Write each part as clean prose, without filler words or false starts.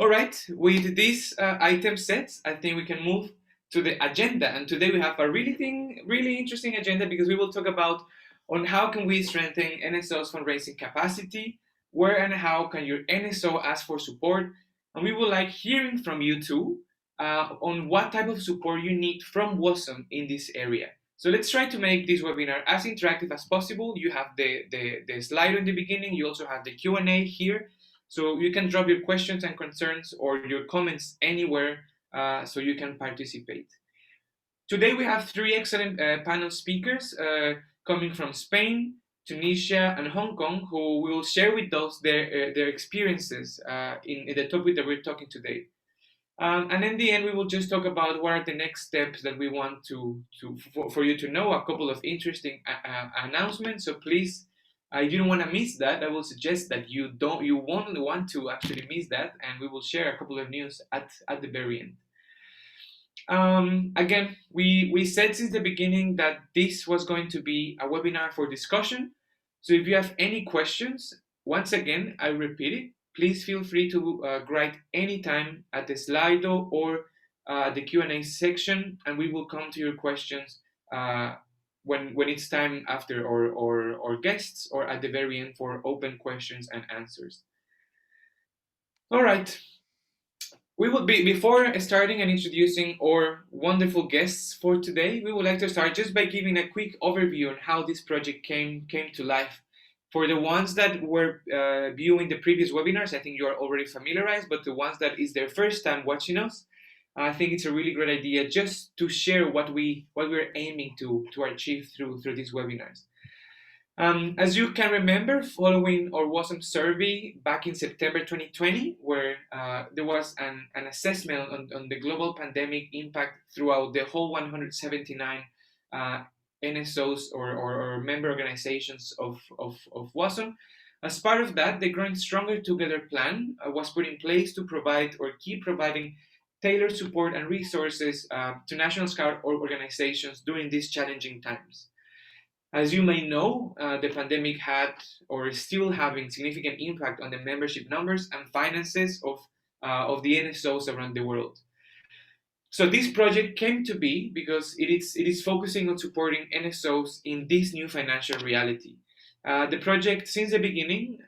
All right, with these item sets, I think we can move to the agenda. And today we have a really interesting agenda because we will talk about on how can we strengthen NSO's fundraising capacity, where and how can your NSO ask for support, and we would like hearing from you too on what type of support you need from WASM in this area. So let's try to make this webinar as interactive as possible. You have the slide in the beginning. You also have the Q&A here. So you can drop your questions and concerns or your comments anywhere so you can participate. Today we have three excellent panel speakers coming from Spain, Tunisia, and Hong Kong, who will share with us their experiences in the topic that we're talking today. And in the end, we will just talk about what are the next steps that we want for you to know. A couple of interesting announcements. So please, if you don't want to miss that, I will suggest that you won't want to actually miss that, and we will share a couple of news at the very end. Again, we said since the beginning that this was going to be a webinar for discussion. So if you have any questions, once again, I repeat it, please feel free to write anytime at the Slido or the Q&A section, and we will come to your questions when it's time after or guests or at the very end for open questions and answers. All right. We would be before starting and introducing our wonderful guests for today. We would like to start just by giving a quick overview on how this project came to life. For the ones that were viewing the previous webinars, I think you are already familiarized. But the ones that is their first time watching us, I think it's a really great idea just to share what we're aiming to achieve through these webinars. As you can remember, following our WASM survey back in September 2020, where there was an assessment on the global pandemic impact throughout the whole 179 NSOs or member organizations of WASM. As part of that, the Growing Stronger Together plan was put in place to provide or keep providing tailored support and resources to National Scout organizations during these challenging times. As you may know, the pandemic had or is still having significant impact on the membership numbers and finances of the NSOs around the world. So this project came to be because it is focusing on supporting NSOs in this new financial reality. The project, since the beginning,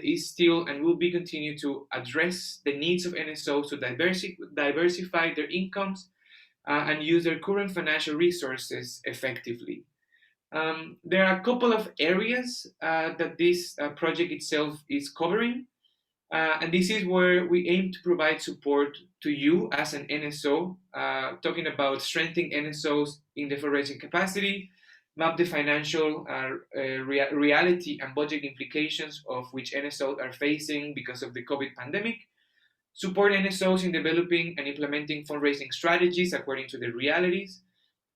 is still and will be continued to address the needs of NSOs to diversify their incomes and use their current financial resources effectively. There are a couple of areas that this project itself is covering, and this is where we aim to provide support to you as an NSO, talking about strengthening NSOs in the fundraising capacity, map the financial reality and budget implications of which NSOs are facing because of the COVID pandemic, support NSOs in developing and implementing fundraising strategies according to the realities,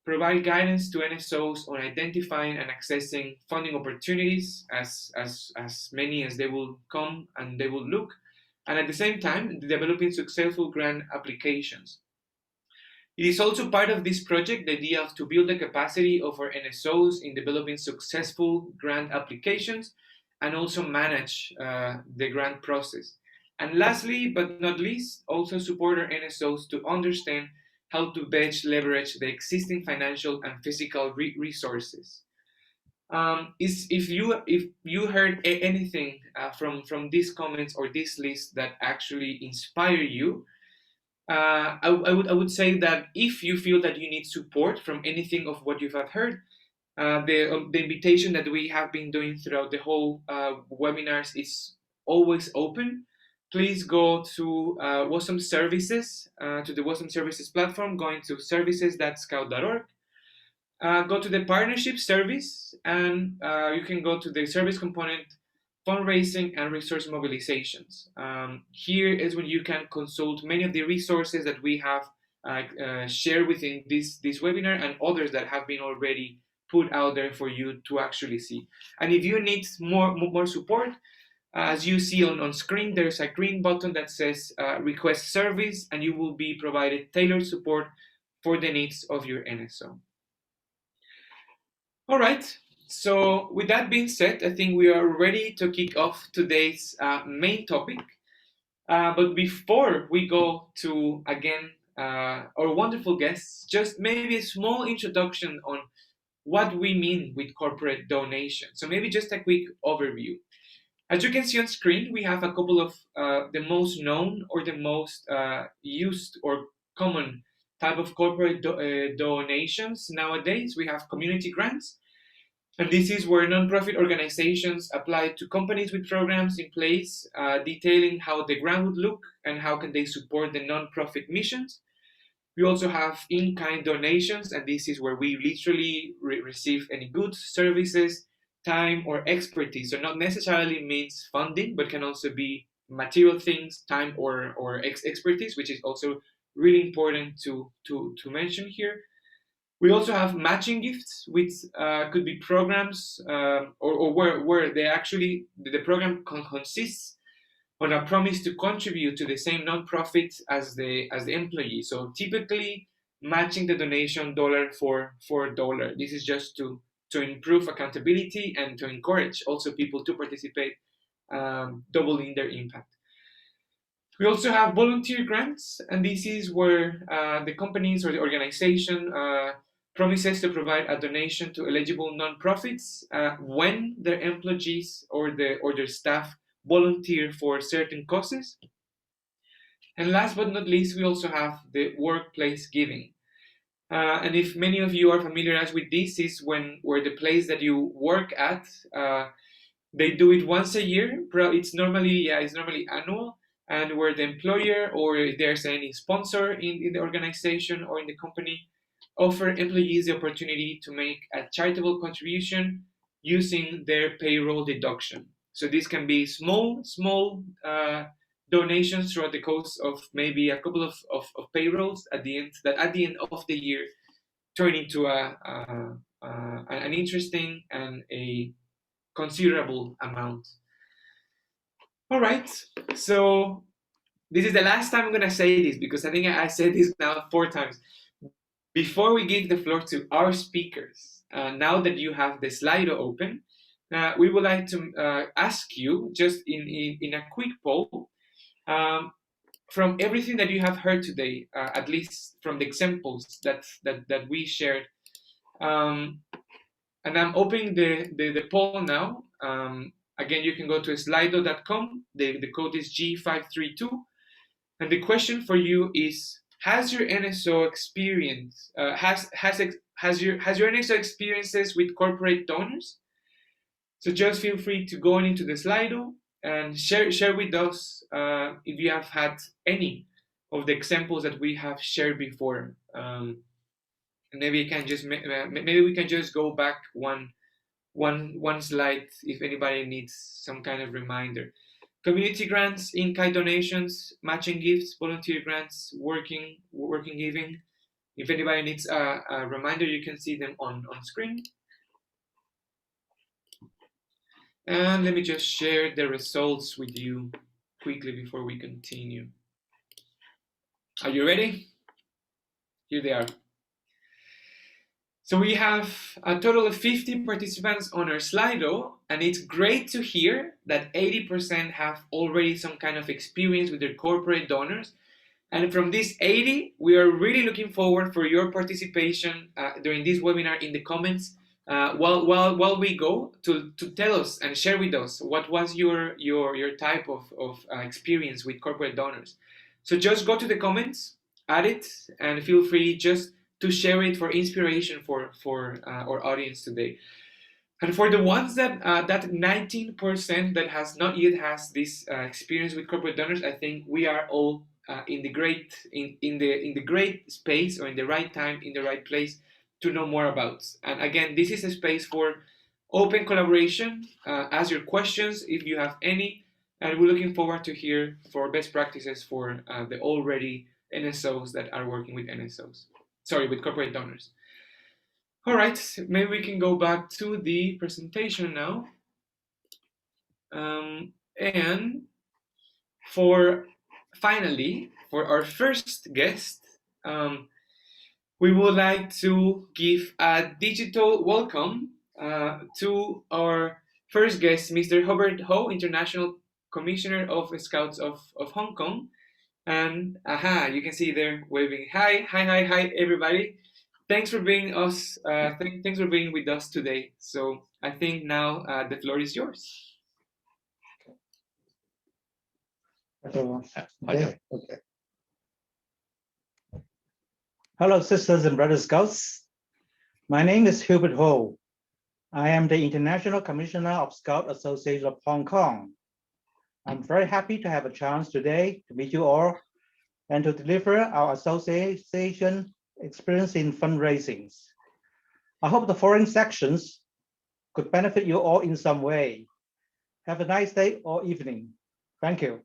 provide guidance to NSOs on identifying and accessing funding opportunities as many as they will come and they will look, and at the same time, developing successful grant applications. It is also part of this project the idea of to build the capacity of our NSOs in developing successful grant applications and also manage the grant process. And lastly, but not least, also support our NSOs to understand how to best leverage the existing financial and physical resources. If you heard anything from these comments or this list that actually inspire you, I would say that if you feel that you need support from anything of what you have heard, the invitation that we have been doing throughout the whole webinars is always open. Please go to WASM Services, to the WASM Services platform, going to services.scout.org. Go to the partnership service, and you can go to the service component, fundraising and resource mobilizations. Here is when you can consult many of the resources that we have shared within this webinar and others that have been already put out there for you to actually see. And if you need more support, as you see on screen, there's a green button that says request service, and you will be provided tailored support for the needs of your NSO. All right, so with that being said, I think we are ready to kick off today's main topic. But before we go to, again, our wonderful guests, just maybe a small introduction on what we mean with corporate donation. So maybe just a quick overview. As you can see on screen, we have a couple of the most known or the most used or common type of corporate donations nowadays. We have community grants, and this is where nonprofit organizations apply to companies with programs in place, detailing how the grant would look and how can they support the nonprofit missions. We also have in-kind donations, and this is where we literally receive any goods, services, time, or expertise. So not necessarily means funding, but can also be material things, time, or expertise, which is also really important to mention here. We also have matching gifts, which could be programs or where they actually the program consists on a promise to contribute to the same nonprofit as the employee. So typically matching the donation dollar for dollar. This is just to improve accountability and to encourage also people to participate, doubling their impact. We also have volunteer grants, and this is where the companies or the organization promises to provide a donation to eligible nonprofits when their employees or their staff volunteer for certain causes. And last but not least, we also have the workplace giving. And if many of you are familiarized with this, is when where the place that you work at, they do it once a year. It's normally annual, and where the employer or if there's any sponsor in the organization or in the company offer employees the opportunity to make a charitable contribution using their payroll deduction. So this can be small donations throughout the course of maybe a couple of payrolls at the end of the year turn into an interesting and a considerable amount. All right, so this is the last time I'm gonna say this because I think I said this now 4 times. Before we give the floor to our speakers, now that you have the Slido open, we would like to ask you just in a quick poll, from everything that you have heard today, at least from the examples that we shared, and I'm opening the poll now. Again, you can go to slido.com. The code is G532. And the question for you is: has your NSO experience has your NSO experiences with corporate donors? So just feel free to go into the Slido and share with us if you have had any of the examples that we have shared before. And maybe we can just go back one slide if anybody needs some kind of reminder. Community grants, in-kind donations, matching gifts, volunteer grants, working giving. If anybody needs a reminder, you can see them on screen. And let me just share the results with you quickly before we continue. Are you ready? Here they are. So we have a total of 50 participants on our Slido, and it's great to hear that 80% have already some kind of experience with their corporate donors. And from this 80, we are really looking forward for your participation during this webinar in the comments while we go to tell us and share with us what was your type of experience with corporate donors. So just go to the comments, add it, and feel free just to share it for inspiration for our audience today. And for the ones that 19% that has not yet has this experience with corporate donors, I think we are all in the great space or in the right time in the right place to know more about. And again, this is a space for open collaboration. Ask your questions if you have any, and we're looking forward to hear for best practices for the already NSOs that are working with with corporate donors. All right, maybe we can go back to the presentation now. And finally, for our first guest, we would like to give a digital welcome to our first guest, Mr. Hubert Ho, International Commissioner of Scouts of Hong Kong. And you can see there waving. Hi, everybody. Thanks for being us. Thanks for being with us today. So I think now the floor is yours. Okay. Hello, sisters and brothers Scouts. My name is Hubert Ho. I am the International Commissioner of Scout Association of Hong Kong. I'm very happy to have a chance today to meet you all and to deliver our association experience in fundraising. I hope the following sections could benefit you all in some way. Have a nice day or evening. Thank you.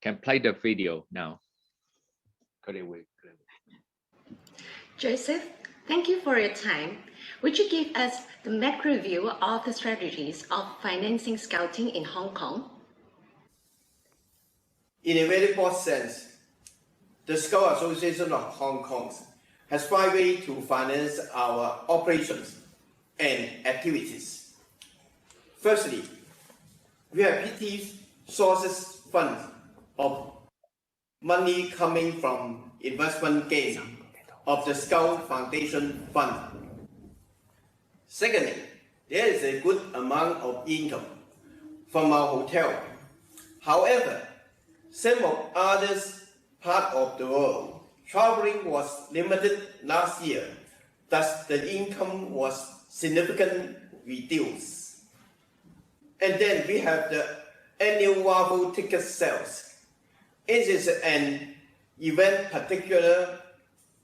Can play the video now. Joseph, thank you for your time. Would you give us the macro view of the strategies of financing scouting in Hong Kong? In a very broad sense, the Scout Association of Hong Kong has 5 ways to finance our operations and activities. Firstly, we have PT sources funds of money coming from investment gains of the Scout Foundation Fund. Secondly, there is a good amount of income from our hotel. However, some of others part of the world, traveling was limited last year, thus the income was significantly reduced. And then we have the annual raffle ticket sales. It is an event particular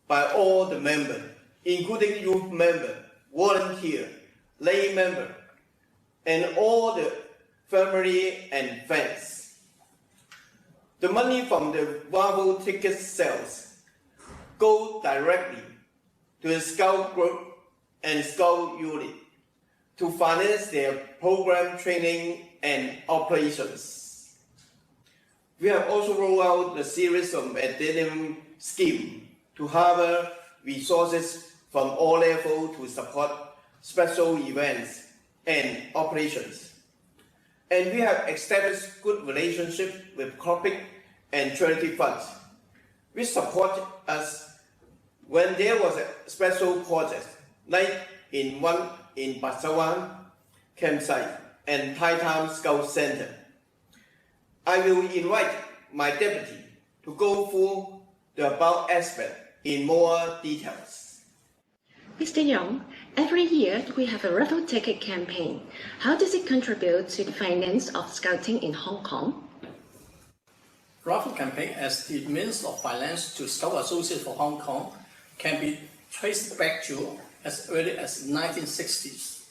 by all the members, including youth member, volunteer, lay member, and all the family and friends. The money from the raffle ticket sales go directly to the Scout group and Scout unit to finance their program training and operations. We have also rolled out a series of addendum schemes to harbour resources from all levels to support special events and operations. And we have established good relationships with corporate and charity funds, which support us when there was a special project, like in Basawan campsite and Tai Tam Scout Center. I will invite my deputy to go through the above aspect in more details. Mr. Yong, every year we have a raffle ticket campaign. How does it contribute to the finance of scouting in Hong Kong? Raffle campaign as the means of finance to Scout Association for Hong Kong can be traced back to as early as 1960s.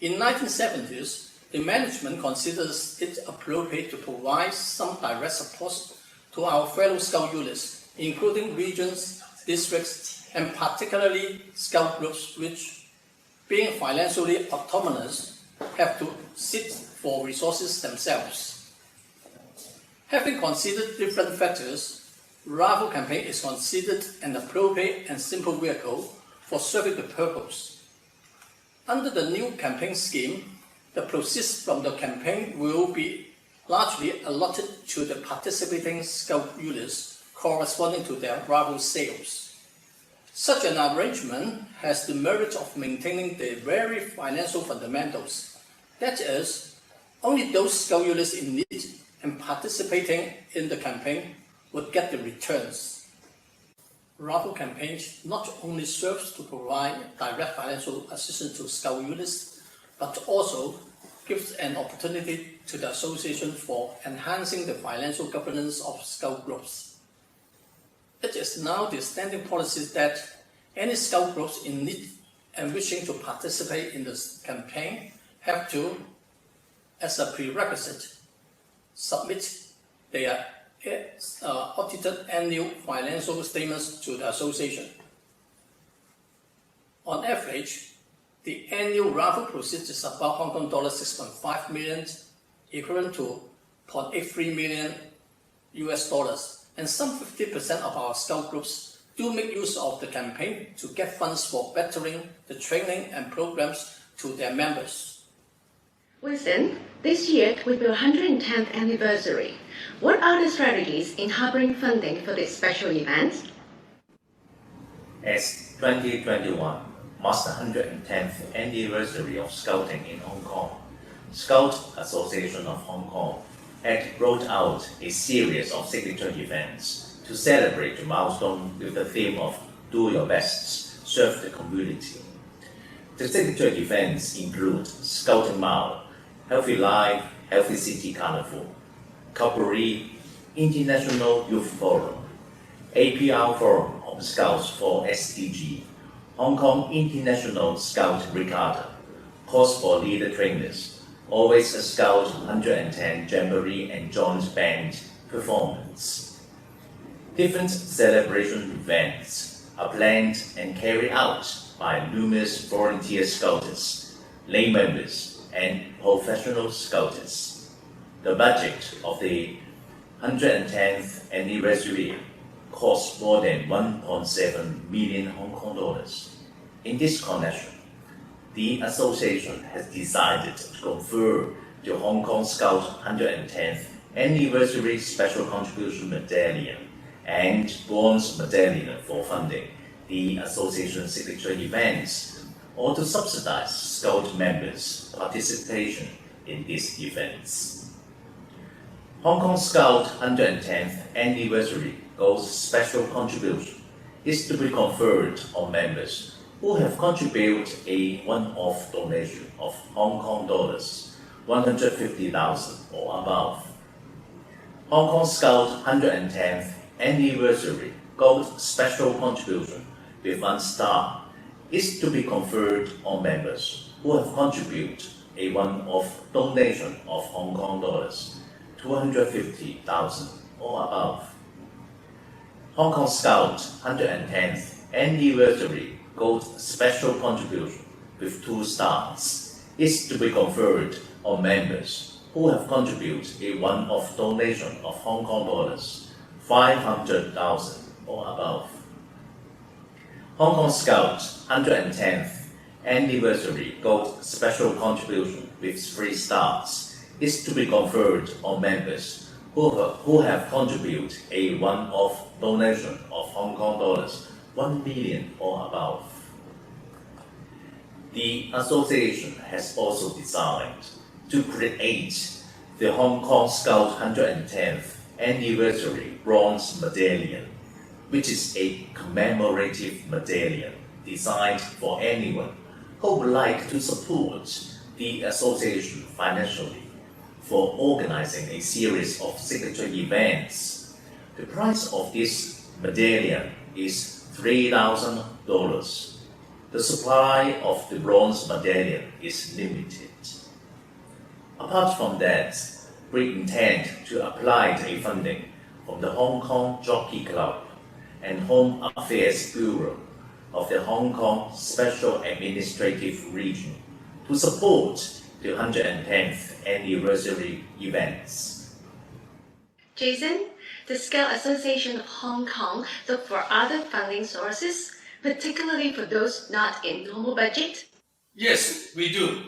In 1970s, the management considers it appropriate to provide some direct support to our fellow Scout units, including regions, districts, and particularly Scout groups which, being financially autonomous, have to seek for resources themselves. Having considered different factors, raffle campaign is considered an appropriate and simple vehicle for serving the purpose. Under the new campaign scheme, the proceeds from the campaign will be largely allotted to the participating Scout units corresponding to their raffle sales. Such an arrangement has the merit of maintaining the very financial fundamentals. That is, only those Scout units in need and participating in the campaign would get the returns. Raffle campaigns not only serves to provide direct financial assistance to Scout units, but also gives an opportunity to the association for enhancing the financial governance of Scout groups. It is now the standing policy that any Scout groups in need and wishing to participate in this campaign have to, as a prerequisite, submit their audited annual financial statements to the association. On average, the annual raffle proceeds is about Hong Kong dollars 6.5 million, equivalent to 0.83 million US dollars, and some 50% of our Scout groups do make use of the campaign to get funds for bettering the training and programs to their members. Wilson, this year with the 110th anniversary, what are the strategies in harboring funding for this special event? As 2021 marks the 110th anniversary of Scouting in Hong Kong, Scout Association of Hong Kong had rolled out a series of signature events to celebrate the milestone with the theme of Do Your Best, Serve the Community. The signature events include Scouting Mile, Healthy Life, Healthy City Carnival, Coppery, International Youth Forum, APR Forum of Scouts for SDG, Hong Kong International Scout Regatta, Course for Leader Trainers, Always a Scout 110 Jamboree and Joint Band Performance. Different celebration events are planned and carried out by numerous volunteer scouters, lay members, and professional scouters. The budget of the 110th anniversary cost more than 1.7 million Hong Kong dollars. In this connection, the association has decided to confer the Hong Kong Scout 110th Anniversary Special Contribution Medallion and Bronze Medallion for funding the association's signature events or to subsidize Scout members' participation in these events. Hong Kong Scout 110th Anniversary Gold Special Contribution is to be conferred on members who have contributed a one-off donation of Hong Kong dollars 150,000 or above. Hong Kong Scout 110th Anniversary Gold Special Contribution with 1 star is to be conferred on members who have contributed a one-off donation of Hong Kong dollars 250,000 or above. Hong Kong Scout 110th Anniversary Gold Special Contribution with 2 stars is to be conferred on members who have contributed a one-off donation of Hong Kong dollars 500,000 or above. Hong Kong Scout 110th Anniversary Gold Special Contribution with 3 stars is to be conferred on members who have contributed a one-off donation of Hong Kong dollars 1 million or above. The association has also designed to create the Hong Kong Scout 110th Anniversary Bronze Medallion, which is a commemorative medallion designed for anyone who would like to support the association financially for organizing a series of signature events. The price of this medallion is $3,000. The supply of the bronze medallion is limited. Apart from that, we intend to apply the funding from the Hong Kong Jockey Club and Home Affairs Bureau of the Hong Kong Special Administrative Region to support the 110th anniversary events. Jason, the Scout Association of Hong Kong look for other funding sources, particularly for those not in normal budget? Yes, we do.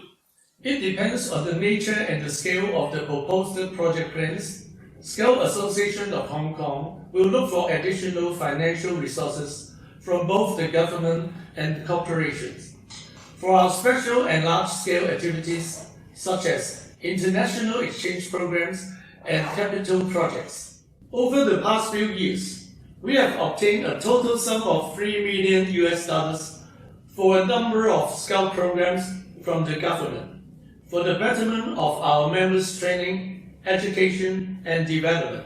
It depends on the nature and the scale of the proposed project plans. Scout Association of Hong Kong will look for additional financial resources from both the government and corporations. For our special and large-scale activities, such as international exchange programs and capital projects. Over the past few years, we have obtained a total sum of $3 million for a number of Scout programs from the government for the betterment of our members' training, education, and development.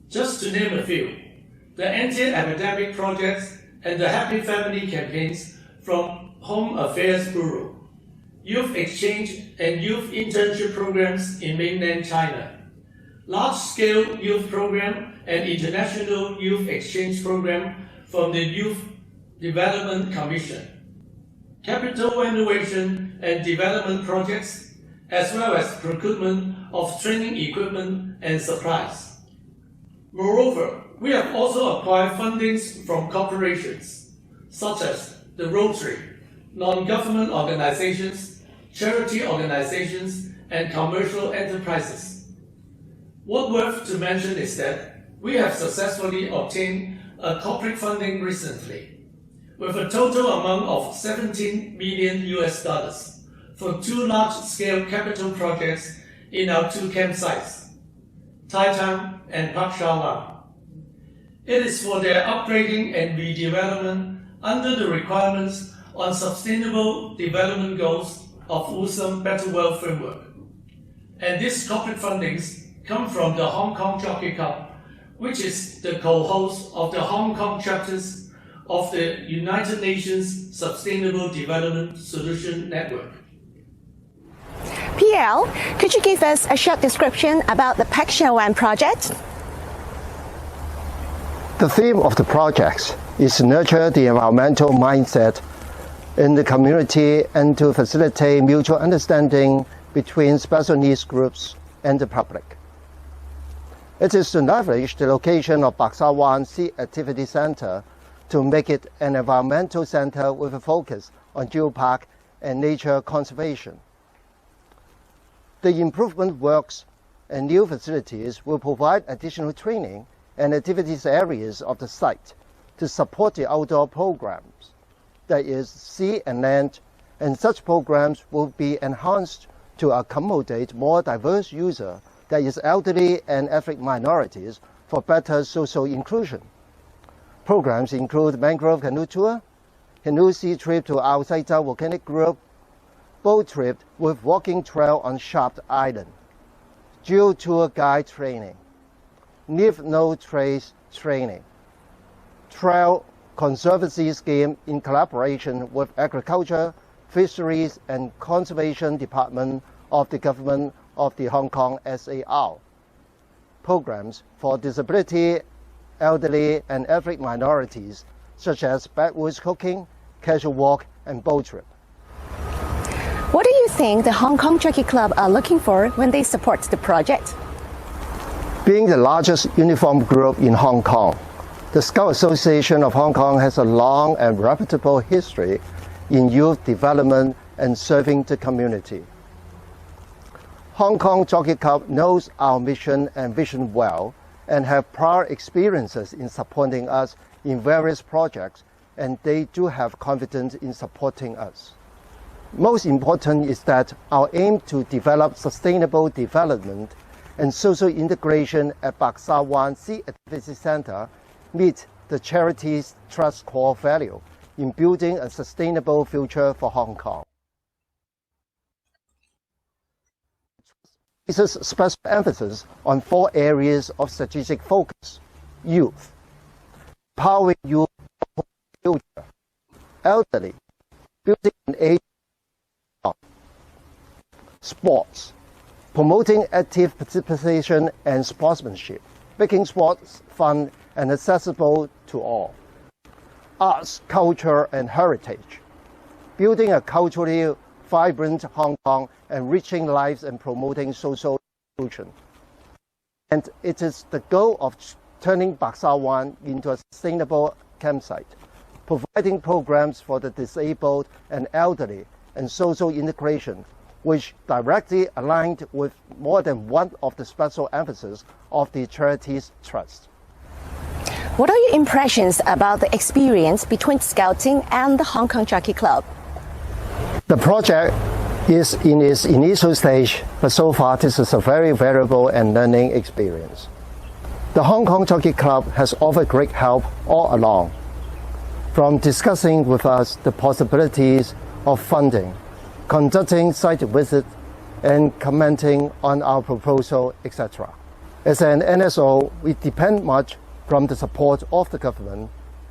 Just to name a few, the anti-epidemic projects and the Happy Family campaigns from Home Affairs Bureau, youth exchange and youth internship programs in mainland China, large-scale youth program and international youth exchange program from the Youth Development Commission, capital innovation and development projects, as well as procurement of training equipment and supplies. Moreover, We have also acquired fundings from corporations, such as the Rotary, non-government organizations, charity organizations, and commercial enterprises. What worth to mention is that we have successfully obtained a corporate funding recently, with a total amount of $17 million for 2 large-scale capital projects in our 2 campsites, Tai Town and Park Shawan. It is for their upgrading and redevelopment under the requirements on Sustainable Development Goals of WUSM Better World Framework. And these corporate fundings come from the Hong Kong Jockey Club, which is the co-host of the Hong Kong chapters of the United Nations Sustainable Development Solution Network. PL, could you give us a short description about the Park Shawan project? The theme of the project is to nurture the environmental mindset in the community and to facilitate mutual understanding between special needs groups and the public. It is to leverage the location of Park Shawan Sea Activity Center to make it an environmental center with a focus on geopark and nature conservation. The improvement works and new facilities will provide additional training and activities areas of the site to support the outdoor programs, that is, sea and land, and such programs will be enhanced to accommodate more diverse users, that is, elderly and ethnic minorities, for better social inclusion. Programs include mangrove canoe tour, canoe sea trip to our Saita volcanic group, boat trip with walking trail on Sharp Island, geo tour guide training, leave no trace training, trail conservancy scheme in collaboration with Agriculture, Fisheries and Conservation Department of the Government of the Hong Kong SAR, programs for disability, elderly and ethnic minorities such as backwoods cooking, casual walk and boat trip. What do you think the Hong Kong Jockey Club are looking for when they support the project? Being the largest uniformed group in Hong Kong, the Scout Association of Hong Kong has a long and reputable history in youth development and serving the community. Hong Kong Jockey Club knows our mission and vision well and have prior experiences in supporting us in various projects, and they do have confidence in supporting us. Most important is that our aim to develop sustainable development and social integration at Park Shawan Sea Activity Center meet the charity's trust core value in building a sustainable future for Hong Kong. It places special emphasis on 4 areas of strategic focus: youth, empowering youth for the future, elderly, building an age, sports, promoting active participation and sportsmanship, making sports fun and accessible to all, arts, culture and heritage, building a culturally vibrant Hong Kong, enriching lives and promoting social inclusion. And it is the goal of turning Park Shawan into a sustainable campsite, providing programs for the disabled and elderly and social integration, which directly aligned with more than one of the special emphasis of the charity's trust. What are your impressions about the experience between Scouting and the Hong Kong Jockey Club? The project is in its initial stage, but so far this is a very valuable and learning experience. The Hong Kong Jockey Club has offered great help all along, from discussing with us the possibilities of funding, conducting site visits, and commenting on our proposal, etc. As an NSO, we depend much from the support of the government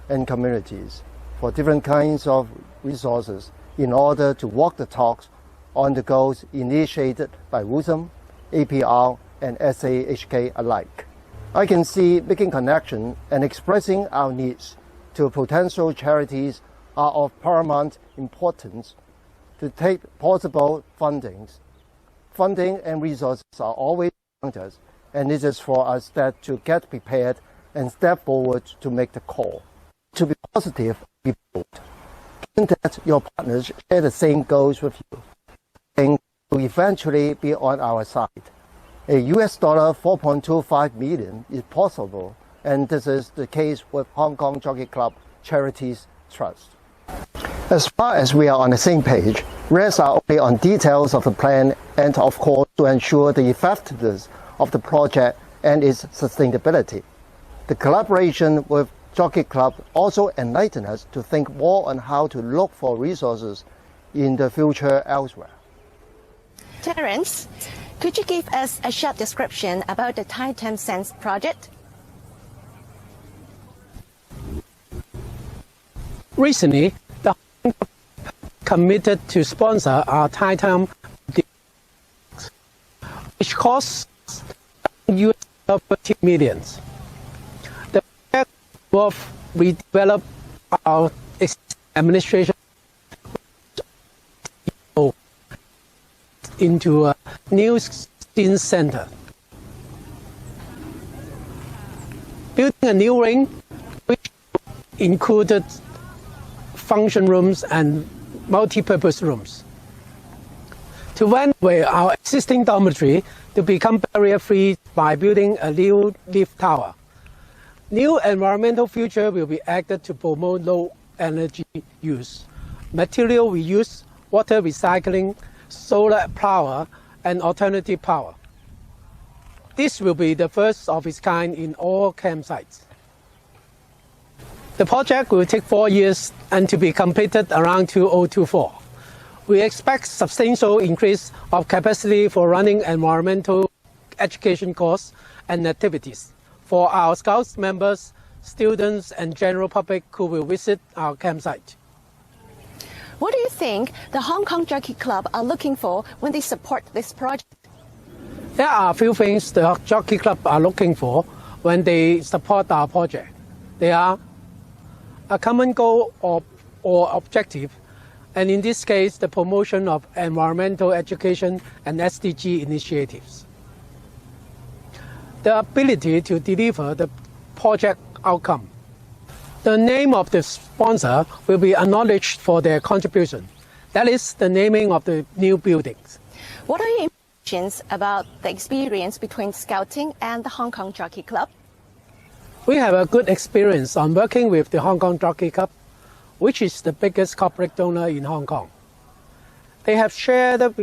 and communities for different kinds of resources in order to walk the talks on the goals initiated by WUSM, APR, and SAHK alike. I can see making connection and expressing our needs to potential charities are of paramount importance to take possible fundings. Funding and resources are always around us, and it is for us that to get prepared and step forward to make the call. To be positive, be bold. Given that your partners share the same goals with you, and will eventually be on our side. A US dollar 4.25 million is possible, and this is the case with Hong Kong Jockey Club Charities Trust. As far as we are on the same page, rest are only on details of the plan and of course to ensure the effectiveness of the project and its sustainability. The collaboration with Jockey Club also enlightened us to think more on how to look for resources in the future elsewhere. Terence, could you give us a short description about the Titan Sense project? Recently, the committed to sponsor our Titan, which costs US $30 million. The project will redevelop our administration into a new STEAM center. Building a new ring, which included function rooms and multi-purpose rooms. To renovate our existing dormitory to become barrier-free by building a new lift tower. New environmental features will be added to promote low energy use, material reuse, water recycling, solar power, and alternative power. This will be the first of its kind in all campsites. The project will take 4 years and to be completed around 2024. We expect substantial increase of capacity for running environmental education courses and activities for our Scouts members, students, and general public who will visit our campsite. What do you think the Hong Kong Jockey Club are looking for when they support this project? There are a few things the Jockey Club are looking for when they support our project. They are a common goal or objective, and in this case, the promotion of environmental education and SDG initiatives. The ability to deliver the project outcome. The name of the sponsor will be acknowledged for their contribution. That is the naming of the new buildings. What are your impressions about the experience between Scouting and the Hong Kong Jockey Club? We have a good experience on working with the Hong Kong Jockey Club, which is the biggest corporate donor in Hong Kong. They have shared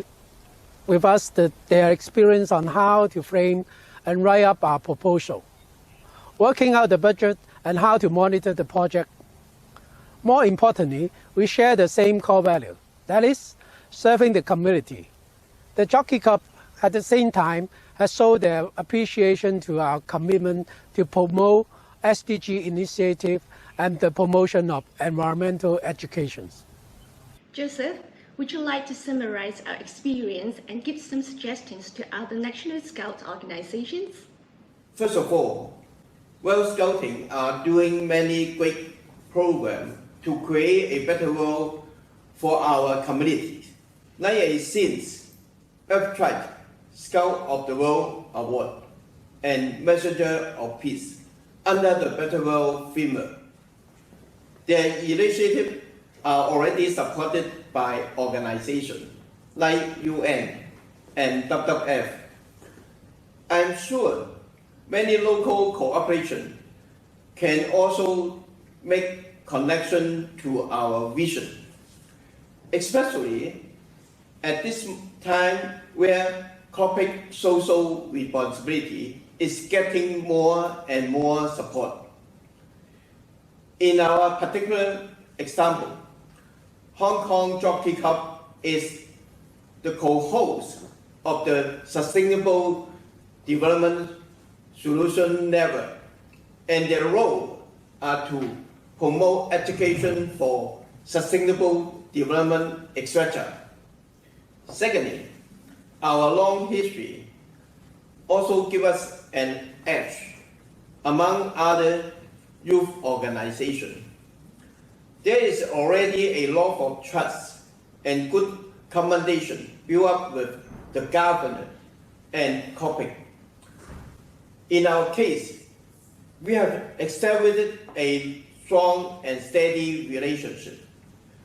with us their experience on how to frame and write up our proposal, working out the budget and how to monitor the project. More importantly, we share the same core value, that is, serving the community. The Jockey Club, at the same time, has showed their appreciation to our commitment to promote SDG initiative and the promotion of environmental education. Joseph, would you like to summarize our experience and give some suggestions to other National Scout organizations? First of all, World Scouting are doing many great programs to create a better world for our communities. Like a since Earthstrike Scout of the World Award and Messenger of Peace under the Better World framework. Their initiatives are already supported by organizations like UN and WWF. I'm sure many local cooperation can also make connection to our vision, especially at this time where corporate social responsibility is getting more and more support. In our particular example, Hong Kong Jockey Club is the co-host of the Sustainable Development Solution Network, and their role are to promote education for sustainable development, etc. Secondly, our long history also gives us an edge among other youth organizations. There is already a lot of trust and good commendation built up with the government and corporate. In our case, We have established a strong and steady relationship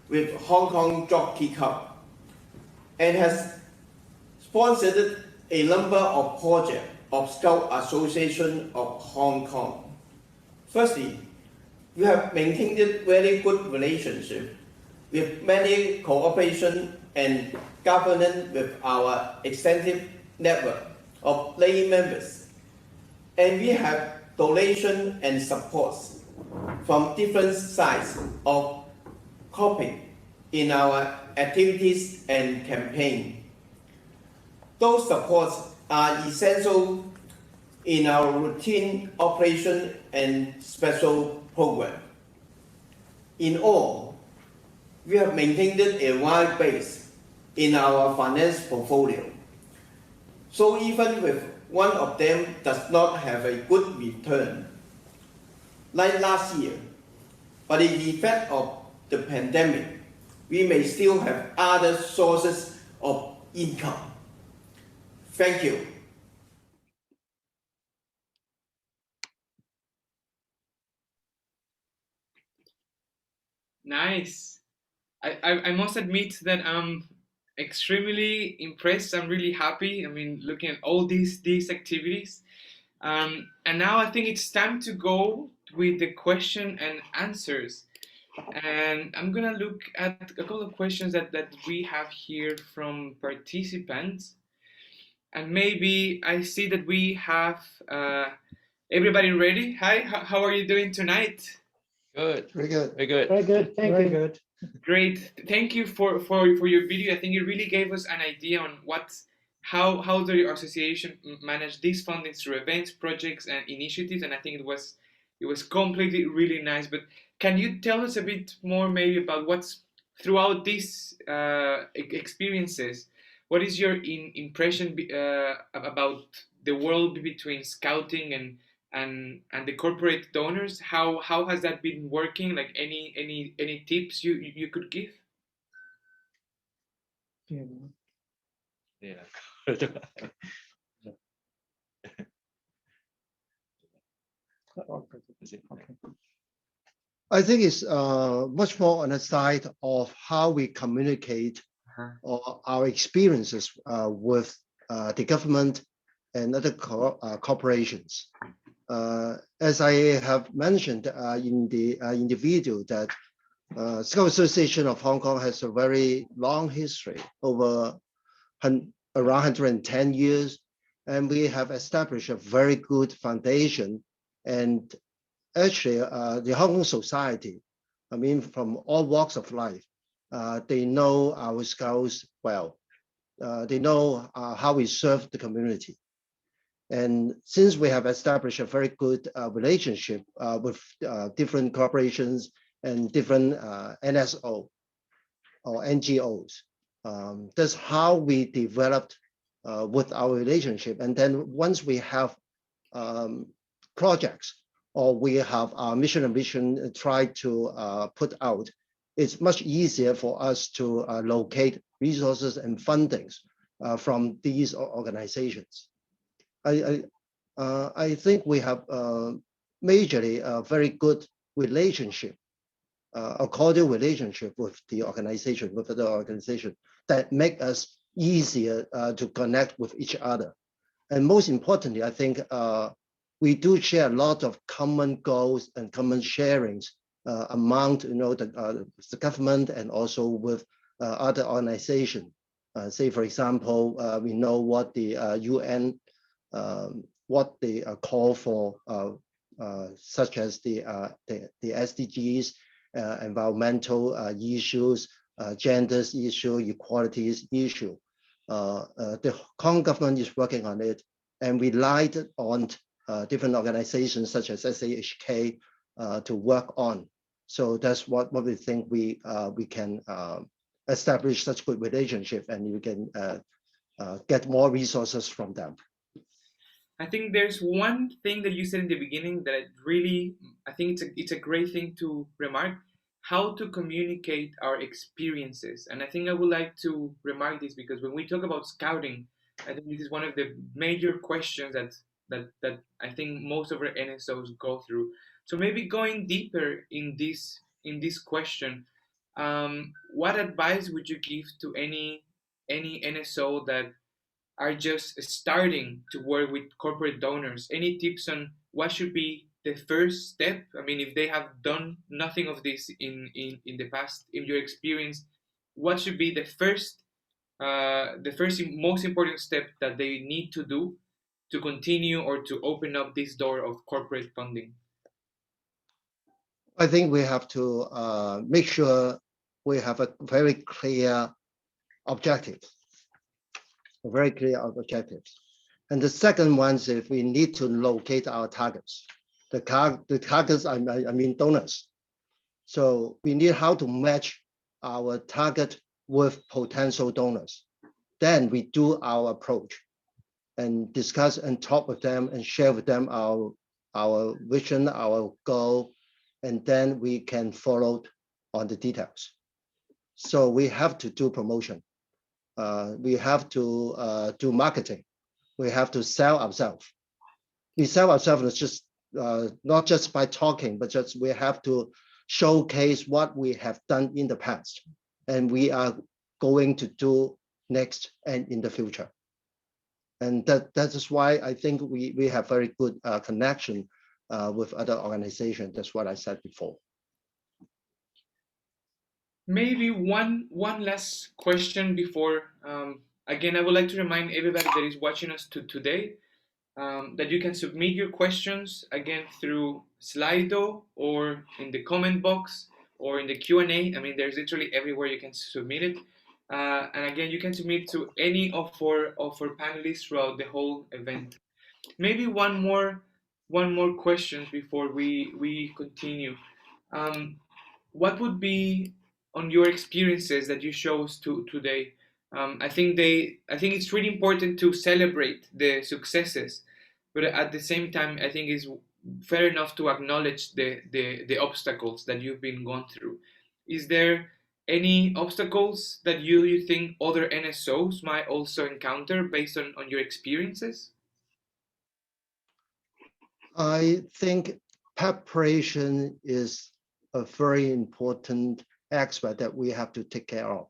with Hong Kong Jockey Club and has sponsored a number of projects of Scout Association of Hong Kong. Firstly, we have maintained a very good relationship with many cooperation and governance with our extensive network of lay members, and we have donation and supports from different sides of coping in our activities and campaign. Those supports are essential in our routine operation and special program. In all, we have maintained a wide base in our finance portfolio. So even if one of them does not have a good return, like last year, but in the effect of the pandemic, we may still have other sources of income. Thank you. Nice. I must admit that I'm extremely impressed. I'm really happy. I mean, looking at all these activities. And now I think it's time to go with the question and answers. And I'm gonna look at a couple of questions that we have here from participants. And maybe I see that we have everybody ready. Hi, how are you doing tonight? Good. Very good. Very good. Very good. Thank Very you. good. Great. Thank you for your video. I think it really gave us an idea on how the association manage these fundings through events, projects, and initiatives. And I think it was completely really nice. But can you tell us a bit more maybe about what's throughout these experiences? What is your impression about the world between scouting and the corporate donors? How has that been working? Like any tips you could give? Yeah. I think it's much more on the side of how we communicate or our experiences with the government and other corporations. As I have mentioned in the video, that Scout Association of Hong Kong has a very long history, over around 110 years, and we have established a very good foundation. And actually, the Hong Kong society, I mean, from all walks of life, they know our Scouts well. They know how we serve the community. And since we have established a very good relationship with different corporations and different NSO or NGOs, that's how we developed with our relationship. And then once we have projects or we have our mission and vision try to put out, it's much easier for us to locate resources and fundings from these organizations. I think we have majorly a very good relationship, a cordial relationship with the organization, with the organization, that make us easier to connect with each other. And most importantly, I think we do share a lot of common goals and common sharings among the government and also with other organizations. Say, for example, we know what the UN, what they call for, such as the SDGs, environmental issues, gender issue, equalities issue. The Hong Kong government is working on it, and we relied on different organizations such as SAHK to work on. So that's what we think we can establish such good relationship, and you can get more resources from them. I think there's one thing that you said in the beginning that I think it's a great thing to remark, how to communicate our experiences. And I think I would like to remark this because when we talk about scouting, I think this is one of the major questions that that I think most of our NSOs go through. So maybe going deeper in this question, what advice would you give to any NSO that are just starting to work with corporate donors? Any tips on what should be the first step? I mean, if they have done nothing of this in the past, in your experience, what should be the first most important step that they need to do to continue or to open up this door of corporate funding? I think we have to make sure we have a very clear objective, a very clear objective. And the second one is if we need to locate our targets. The targets, I mean donors. So we need how to match our target with potential donors. Then we do our approach and discuss and talk with them and share with them our vision, our goal, and then we can follow on the details. So we have to do promotion. We have to do marketing. We have to sell ourselves. We sell ourselves just not just by talking, but just we have to showcase what we have done in the past and we are going to do next and in the future. And that is why I think we have very good connection with other organizations. That's what I said before. Maybe one last question before. Again, I would like to remind everybody that is watching us today that you can submit your questions again through Slido or in the comment box or in the Q&A. I mean, there's literally everywhere you can submit it. And again, you can submit to any of our panelists throughout the whole event. Maybe one more question before we continue. What would be on your experiences that you show us today? I think it's really important to celebrate the successes, but at the same time, I think it's fair enough to acknowledge the obstacles that you've been going through. Is there any obstacles that you think other NSOs might also encounter based on your experiences? I think preparation is a very important aspect that we have to take care of.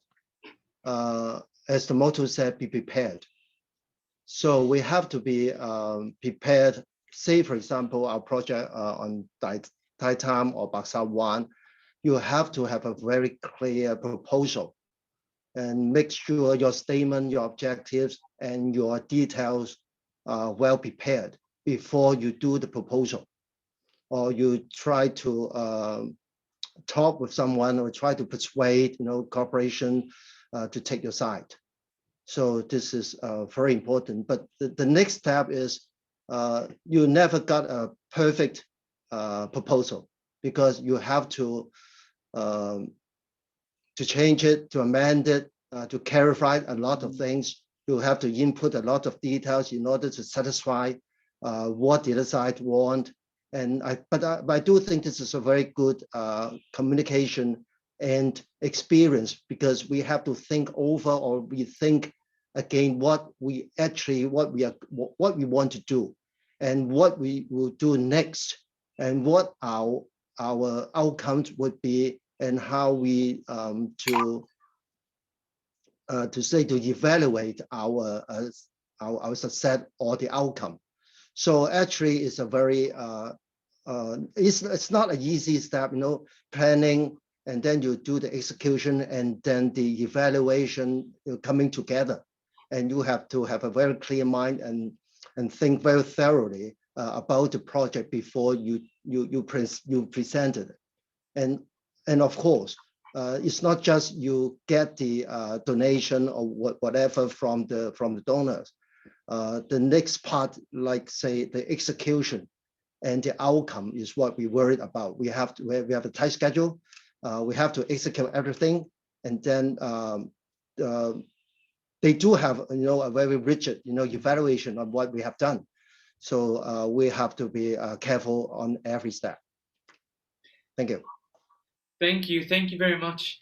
As the motto said, be prepared. So we have to be prepared. Say, for example, our project on Taitam or Baksa 1, you have to have a very clear proposal and make sure your statement, your objectives, and your details are well prepared before you do the proposal. Or you try to talk with someone or try to persuade, corporation to take your side. So this is very important. But the next step is you never got a perfect proposal because you have to change it, to amend it, to clarify a lot of things. You have to input a lot of details in order to satisfy what the other side want. And but I do think this is a very good communication and experience because we have to think over or we think again what we want to do and what we will do next and what our outcomes would be and how we to evaluate our success or the outcome. So actually, it's a very it's not an easy step, planning, and then you do the execution, and then the evaluation coming together, and you have to have a very clear mind and think very thoroughly about the project before you present it, and of course. It's not just you get the donation or whatever from the donors. The next part, like say the execution and the outcome, is what we worried about. We have a tight schedule. We have to execute everything, and then they do have a very rigid evaluation of what we have done. So we have to be careful on every step. Thank you. Thank you very much.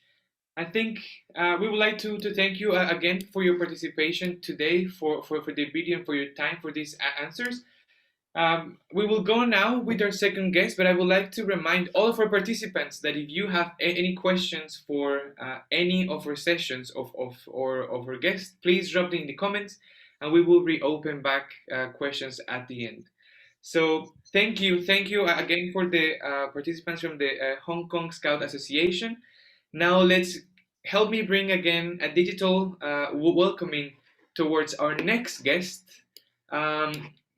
I think we would like to thank you again for your participation today, for the video and for your time for these answers. We will go now with our second guest, but I would like to remind all of our participants that if you have any questions for any of our sessions of our guests, please drop them in the comments, and we will reopen back questions at the end. So thank you again for the participants from the Hong Kong Scout Association. Now let's help me bring again a digital welcoming towards our next guest.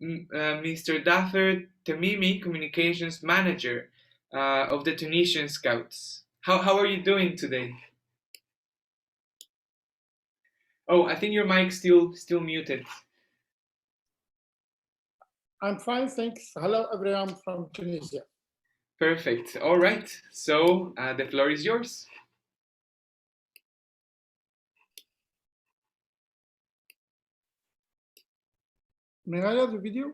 Mr. Dafer Tamimi, Communications Manager of the Tunisian Scouts. How are you doing today? Oh, I think your mic's still muted. I'm fine, thanks. Hello, everyone from Tunisia. Perfect. All right. So the floor is yours. May I have the video?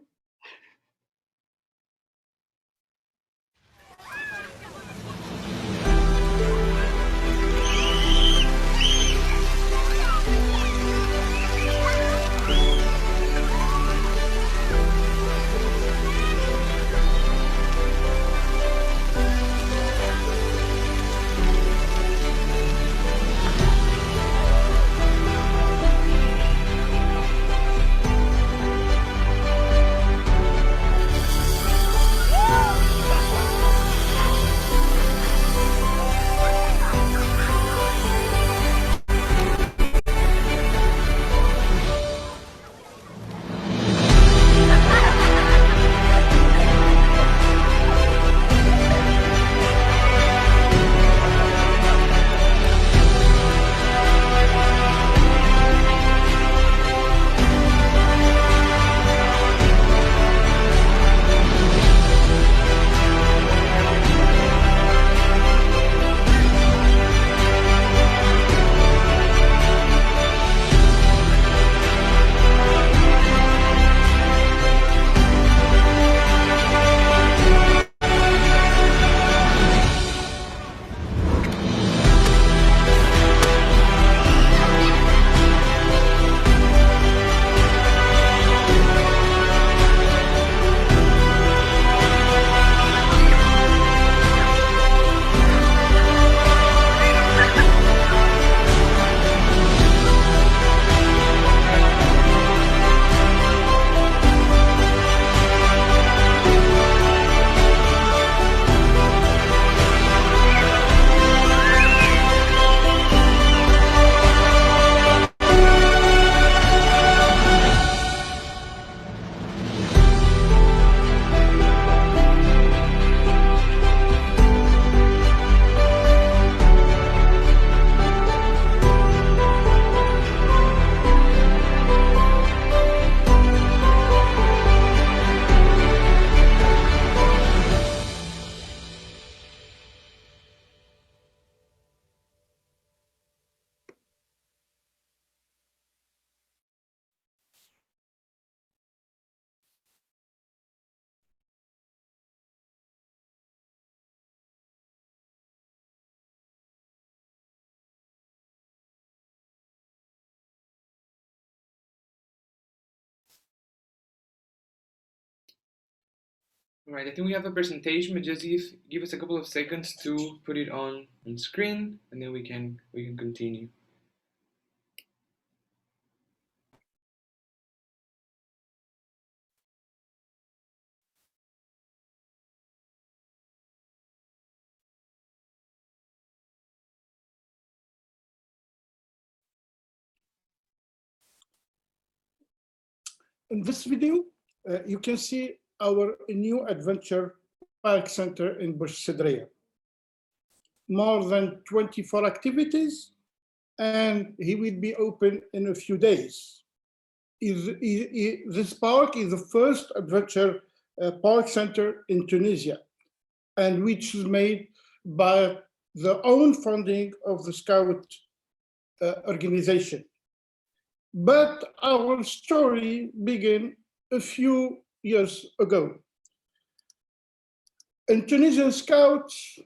All right, I think we have a presentation, but just give us a couple of seconds to put it on screen, and then we can continue. In this video, you can see our new adventure park center in Bush Sidriya. More than 24 activities, and he will be open in a few days. This park is the first adventure park center in Tunisia, and which is made by the own funding of the Scout organization. But our story began a few years ago. And Tunisian Scouts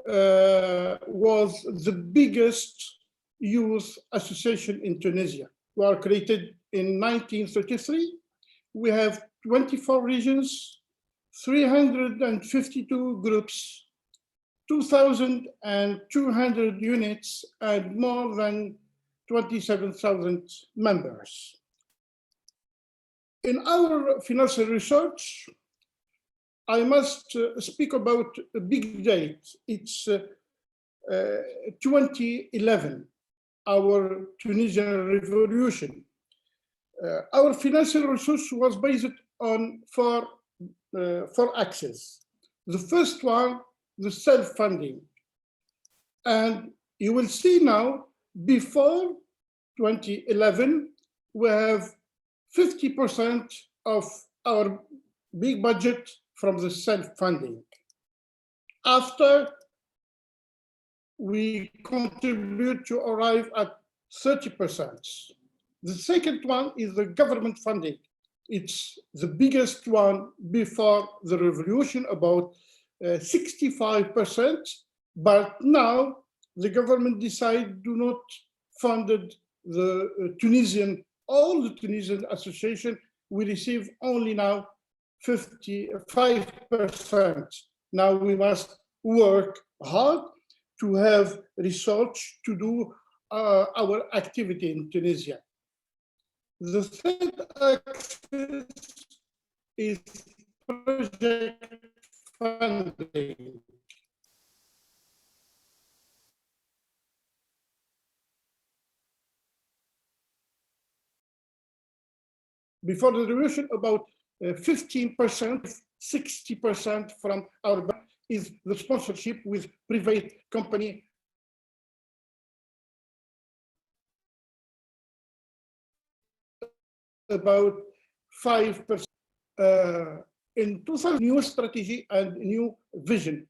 was the biggest youth association in Tunisia. We are created in 1933. We have 24 regions, 352 groups, 2,200 units, and more than 27,000 members. In our financial research, I must speak about a big date. It's 2011, our Tunisian revolution. Our financial research was based on four axes. The first one, the self-funding. And you will see now, before 2011, we have 50% of our big budget from the self-funding. After, we contribute to arrive at 30%. The second one is the government funding. It's the biggest one before the revolution, about 65%, but now the government decided do not fund the all the Tunisian association. We receive only now 55%. Now we must work hard to have research to do our activity in Tunisia. The third axis is project funding. Before the revolution, about 15%, 60% from our bank is the sponsorship with private company. About 5%. In 2000, new strategy and new vision,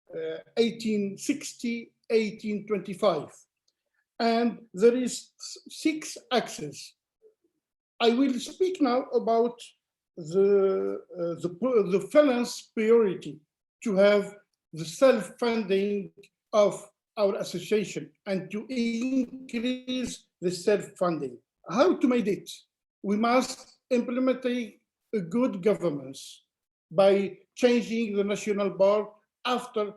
1860, 1825. And there is 6 axes. I will speak now about the finance priority, to have the self-funding of our association and to increase the self-funding. How to make it? We must implement a good governance by changing the national board after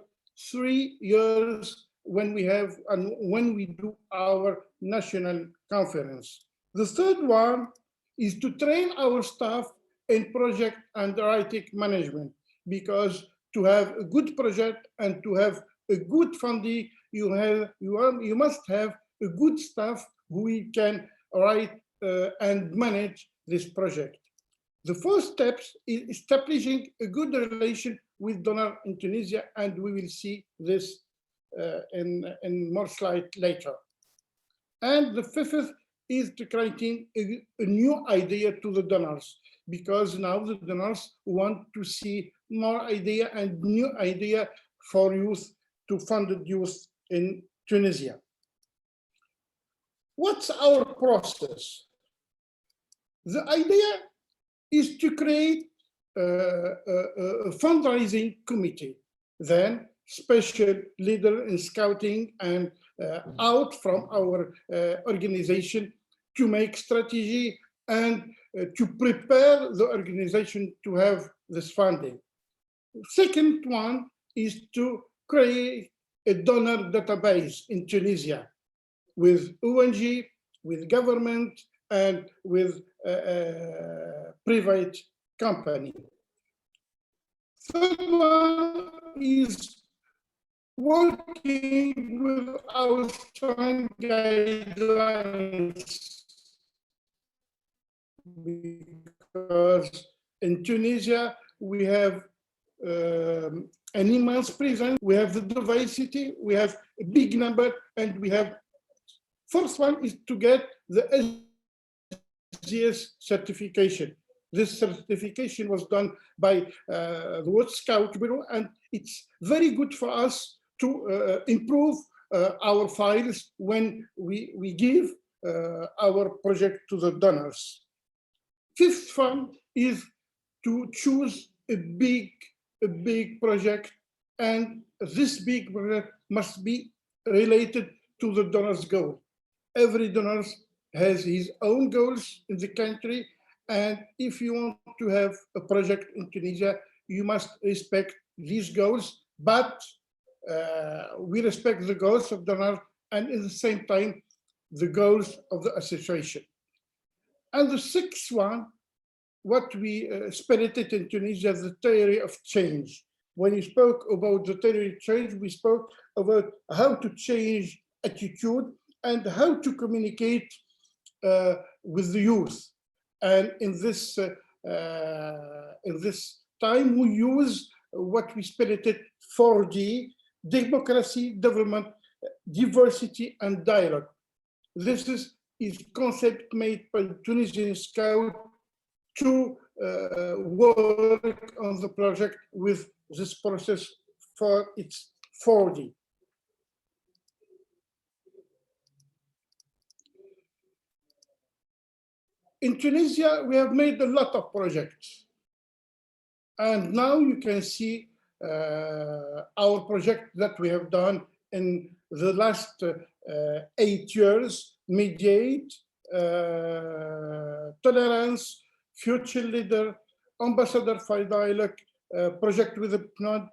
3 years when we have and when we do our national conference. The third one is to train our staff in project underwriting management, because to have a good project and to have a good funding, you must have a good staff who can write and manage this project. The first step is establishing a good relation with donor in Tunisia, and we will see this in more slides later. And the fifth is to creating a new idea to the donors, because now the donors want to see more idea and new idea for youth, to fund youth in Tunisia. What's our process? The idea is to create a fundraising committee, then special leader in scouting and out from our organization to make strategy and to prepare the organization to have this funding. Second one is to create a donor database in Tunisia with ONG, with government, and with private company. Third one is working with our strong guidelines, because in Tunisia we have an immense presence, we have the diversity, we have a big number, and we have. First one is to get the SGS certification. This certification was done by the World Scout Bureau, and it's very good for us to improve our files when we give our project to the donors. Fifth one is to choose a big project, and this big project must be related to the donor's goal. Every donor has his own goals in the country, And if you want to have a project in Tunisia, you must respect these goals, but we respect the goals of donors and at the same time, the goals of the association. And the sixth one, what we spirited in Tunisia, the theory of change. When we spoke about the theory of change, we spoke about how to change attitude and how to communicate with the youth. And in this time, we use what we spirited 4D: democracy, development, diversity, and dialogue. This is concept made by Tunisian Scout to work on the project with this process for its 4D. In Tunisia, we have made a lot of projects. And now you can see our project that we have done in the last 8 years: Mediate, Tolerance, Future Leader, Ambassador for Dialogue, Project with a Nod,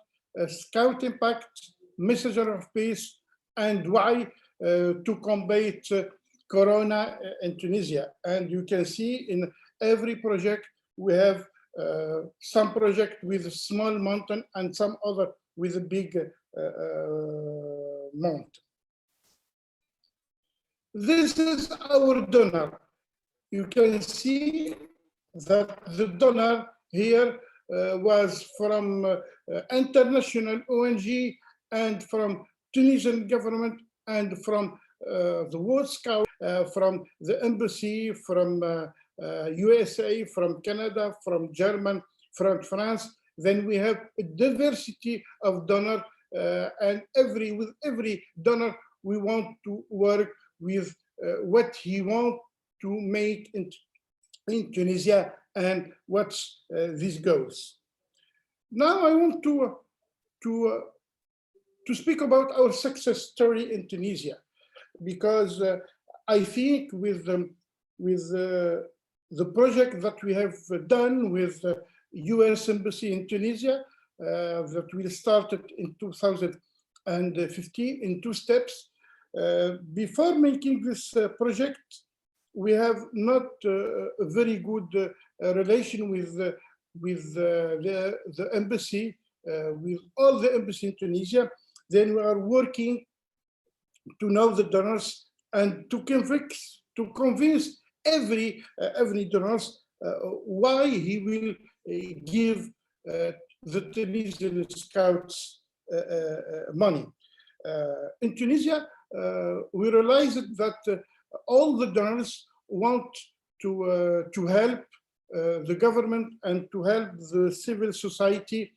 Scout Impact, Messenger of Peace, and Why to combat Corona in Tunisia. And you can see in every project we have some project with a small mountain and some other with a big mountain. This is our donor. You can see that the donor here was from international ONG and from Tunisian government and from the World Scout, from the embassy, from USA, from Canada, from Germany, from France. Then we have a diversity of donors, and with every donor we want to work with what he wants to make in Tunisia and what's these goals. Now I want to speak about our success story in Tunisia, because I think with the project that we have done with the US Embassy in Tunisia, that we started in 2015 in 2 steps. Before making this project, we have not a very good relation with the embassy, with all the embassy in Tunisia. Then we are working to know the donors and to convince every donors why he will give the Tunisian Scouts money. In Tunisia, we realized that all the donors want to help the government and to help the civil society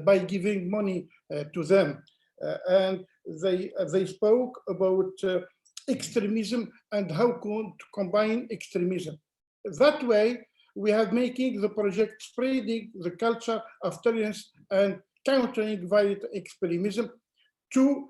by giving money to them. And they spoke about extremism and how to combine extremism. That way, we have making the project spreading the culture of tolerance and countering violent extremism to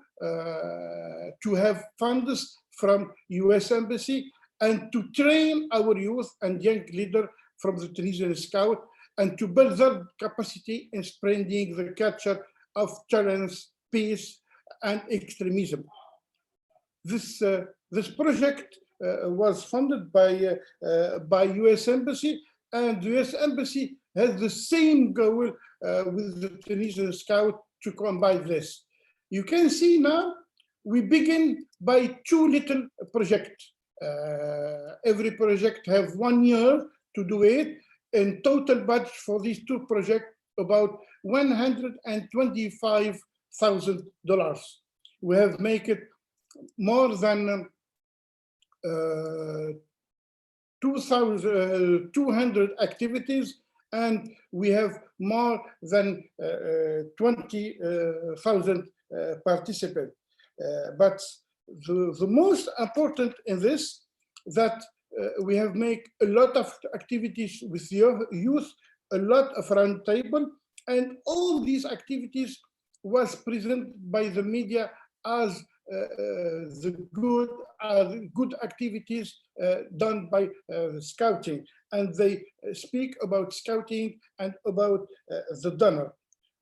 have funds from US Embassy and to train our youth and young leaders from the Tunisian Scout and to build their capacity in spreading the culture of tolerance, peace, and extremism. This project was funded by US Embassy, and the US Embassy has the same goal with the Tunisian Scout to combine this. You can see now we begin by 2 little projects. Every project have 1 year to do it. In total budget for these 2 projects, about $125,000. We have made it more than 200 activities, and we have more than 20,000 participants. But the most important in this, that we have made a lot of activities with your youth, a lot of round table, and all these activities was presented by the media as the good activities done by scouting. and they speak about scouting and about the donor.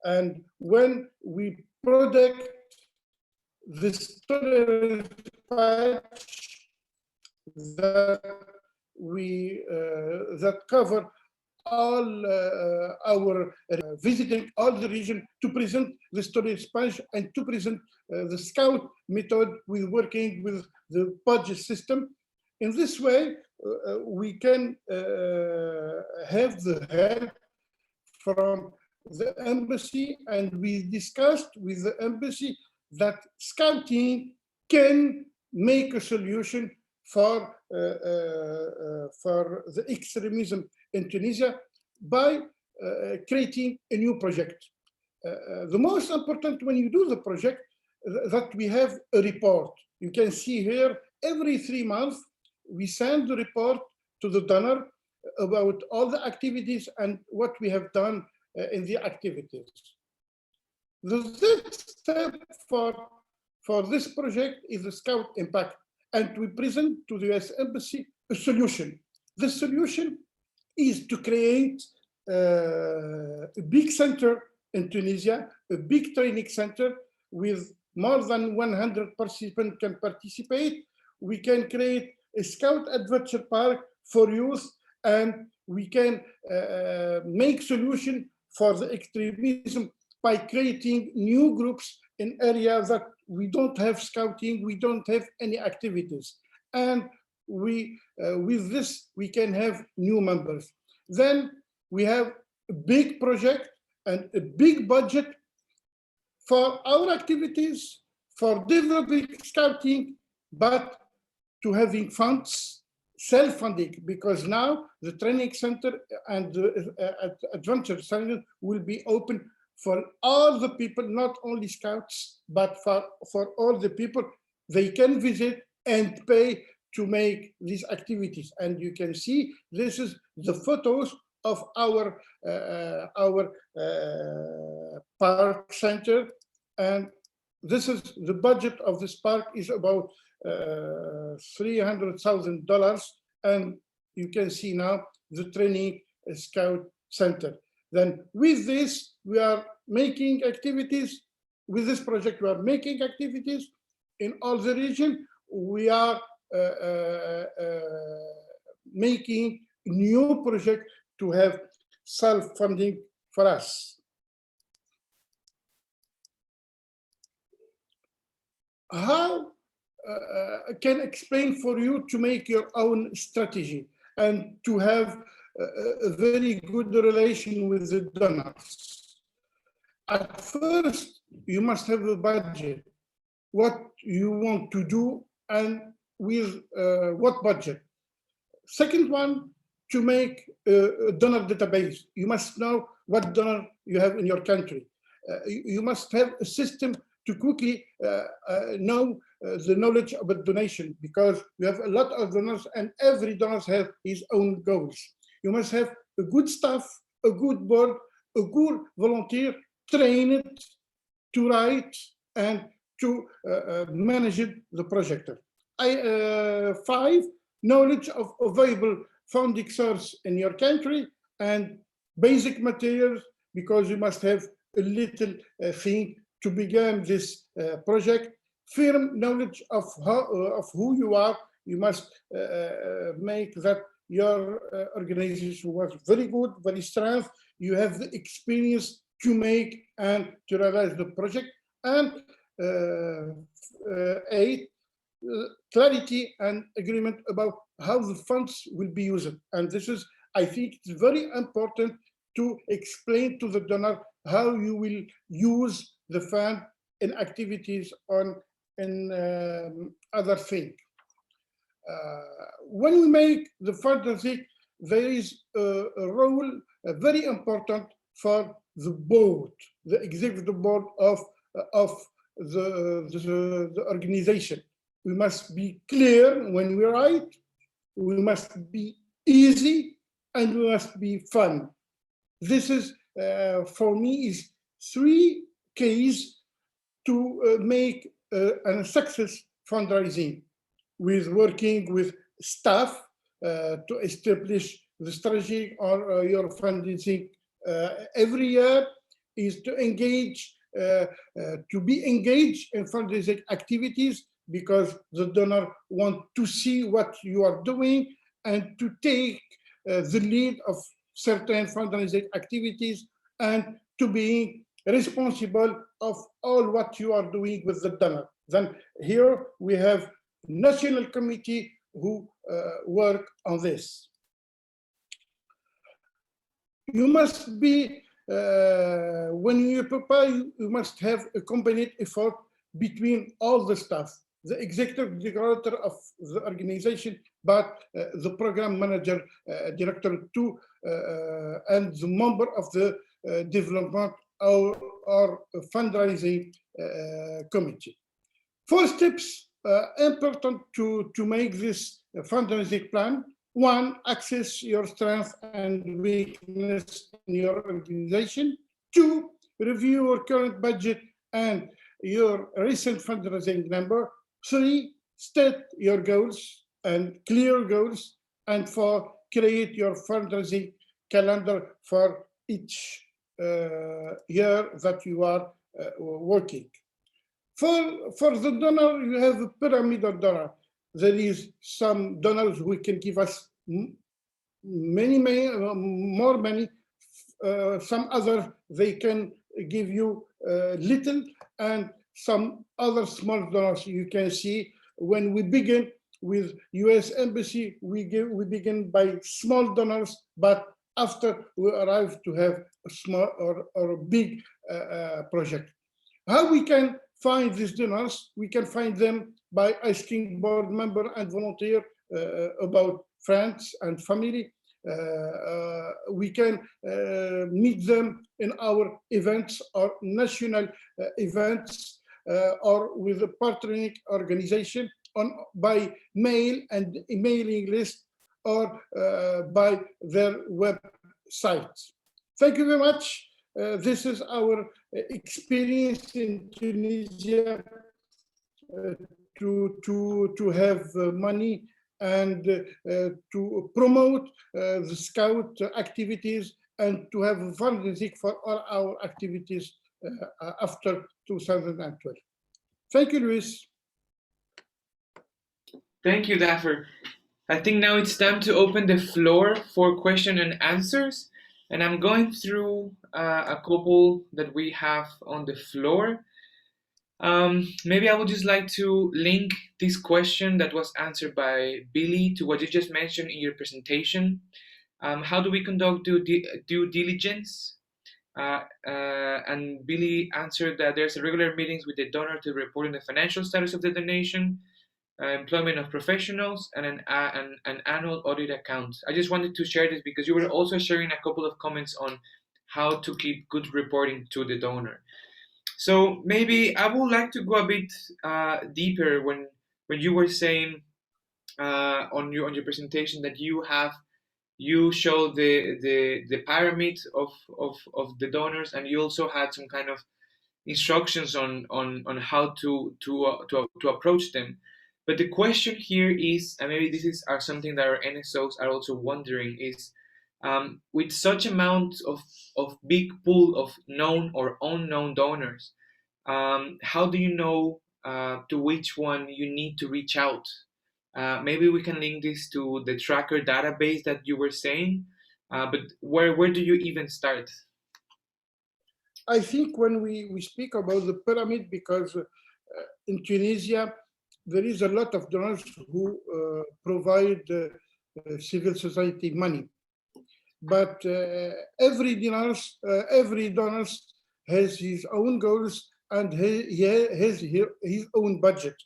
And when we product this tolerance patch that that cover all our visiting all the region to present the storage sponge and to present the scout method with working with the budget system. In this way, we can have the help from the embassy, and we discussed with the embassy that scouting can make a solution for the extremism in Tunisia by creating a new project. The most important when you do the project that we have a report. You can see here every 3 months we send the report to the donor about all the activities and what we have done in the activities. The next step for this project is the Scout Impact, and we present to the US Embassy a solution. The solution is to create a big center in Tunisia, a big training center with more than 100 participants can participate. We can create a Scout Adventure Park for youth, and we can make solution for the extremism by creating new groups in areas that we don't have scouting, we don't have any activities. And we, with this, we can have new members. Then we have a big project and a big budget for our activities, for developing scouting, but to having funds, self-funding, because now the training center and the adventure center will be open for all the people, not only scouts, but for all the people. They can visit and pay to make these activities. And you can see this is the photos of our park center. And this is the budget of this park is about $300,000. And you can see now the training scout center. Then with this, we are making activities. With this project, we are making activities in all the region. We are making new project to have self-funding for us. How I can explain for you to make your own strategy and to have a very good relation with the donors. At first, you must have a budget, what you want to do and with what budget. Second one, to make a donor database. You must know what donor you have in your country. You must have a system to quickly know the knowledge about donation, because you have a lot of donors and every donor has his own goals. You must have a good staff, a good board, a good volunteer, trained to write and to manage the project. 5, knowledge of available funding source in your country and basic materials, because you must have a little thing to begin this project. Firm knowledge of who you are. You must make that your organization was very good, very strong. You have the experience to make and to realize the project. And 8, clarity and agreement about how the funds will be used. And this is, I think, it's very important to explain to the donor how you will use the fund in activities on in other things. When we make the fundraising, there is a role very important for the board, the executive board of the organization. We must be clear when we write, we must be easy, and we must be fun. This is, for me, is 3 keys to make a success fundraising, with working with staff to establish the strategy or your fundraising every year is to engage, to be engaged in fundraising activities, because the donor want to see what you are doing and to take the lead of certain fundraising activities and to be responsible of all what you are doing with the donor. Then here we have national committee who work on this. You must be, when you prepare, you must have a combined effort between all the staff, the executive director of the organization, but the program manager, director too, and the member of the development or fundraising committee. 4 steps important to make this fundraising plan. 1, assess your strength and weakness in your organization. 2, review your current budget and your recent fundraising number. 3, state your goals and clear goals. And 4, create your fundraising calendar for each year that you are working. For the donor, you have a pyramid of donor. There is some donors who can give us many, more money. Some other, they can give you little, and some other small donors you can see. When we begin with US Embassy, we begin by small donors, but after we arrive to have a small or a big project. How we can find these donors? We can find them by asking board member and volunteer about friends and family. We can meet them in our events or national events or with a partnering organization by mail and emailing list or by their websites. Thank you very much. This is our experience in Tunisia to have money and to promote the Scout activities and to have fundraising for all our activities after 2012. Thank you, Luis. Thank you, Daffer. I think now it's time to open the floor for question and answers. And I'm going through a couple that we have on the floor. Maybe I would just like to link this question that was answered by Billy to what you just mentioned in your presentation. How do we conduct due diligence? And Billy answered that there's regular meetings with the donor to report on the financial status of the donation, employment of professionals, and an annual audit account. I just wanted to share this because you were also sharing a couple of comments on how to keep good reporting to the donor. So maybe I would like to go a bit deeper when you were saying on your presentation that you showed the pyramid of the donors, and you also had some kind of instructions on how to approach them. But the question here is, and maybe this is something that our NSOs are also wondering, is with such amount of big pool of known or unknown donors, how do you know to which one you need to reach out? Maybe we can link this to the tracker database that you were saying, but where do you even start? I think when we speak about the pyramid, because in Tunisia, there is a lot of donors who provide civil society money. But every donor has his own goals and he has his own budget.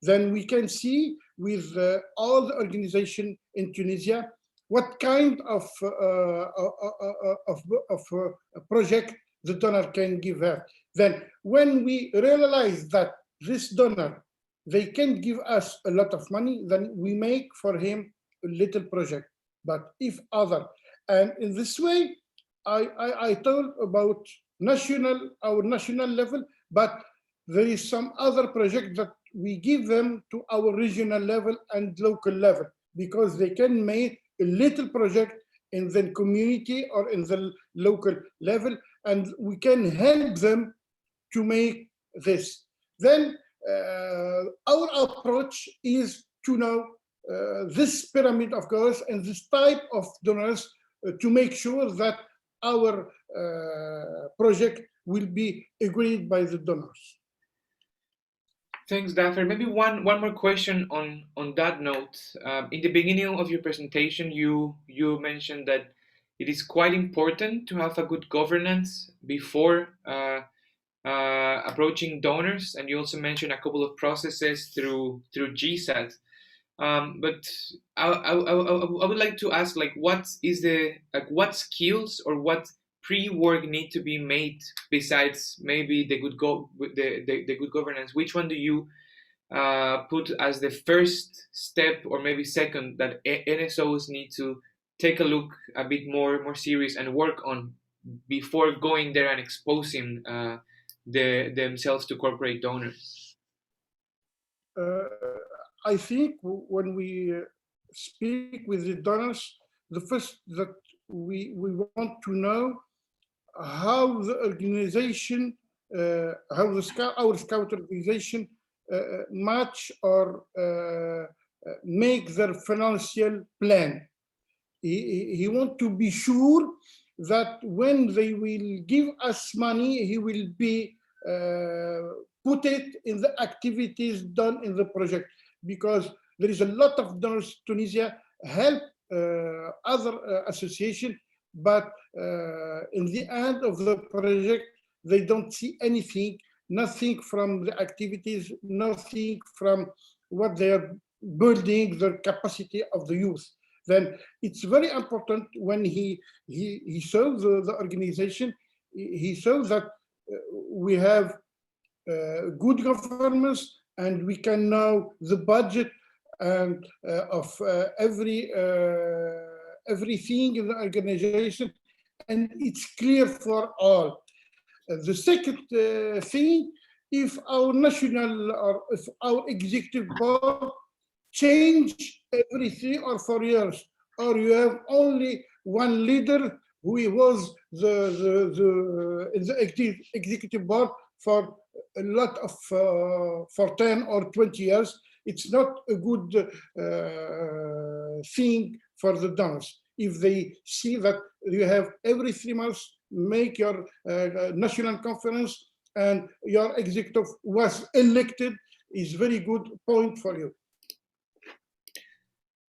Then we can see with all the organization in Tunisia what kind of project the donor can give her. Then when we realize that this donor, they can give us a lot of money, then we make for him a little project. But if other, and in this way, I told about our national level, but there is some other project that we give them to our regional level and local level, because they can make a little project in the community or in the local level, and we can help them to make this. Then our approach is to know this pyramid of goals and this type of donors to make sure that our project will be agreed by the donors. Thanks, Daffer. Maybe one more question on that note. In the beginning of your presentation, you mentioned that it is quite important to have a good governance before approaching donors, and you also mentioned a couple of processes through GSAT. But I would like to ask, like, what skills or what pre-work need to be made besides maybe the good governance? Which one do you put as the first step, or maybe second, that NSOs need to take a look a bit more serious and work on before going there and exposing themselves to corporate donors? I think when we speak with the donors, the first that we want to know how the organization, how our scout organization match or make their financial plan. He want to be sure that when they will give us money, he will be put it in the activities done in the project, because there is a lot of donors. Tunisia help other association, but in the end of the project, they don't see anything, nothing from the activities, nothing from what they are building, the capacity of the youth. Then it's very important when he saw the organization, he saw that we have good governance, and we can know the budget and of everything in the organization, and it's clear for all. The second thing, if our national or if our executive board change every 3 or 4 years, or you have only one leader who was in the executive board for a lot of for 10 or 20 years, it's not a good thing for the donors. If they see that you have every 3 months make your national conference and your executive was elected, is very good point for you.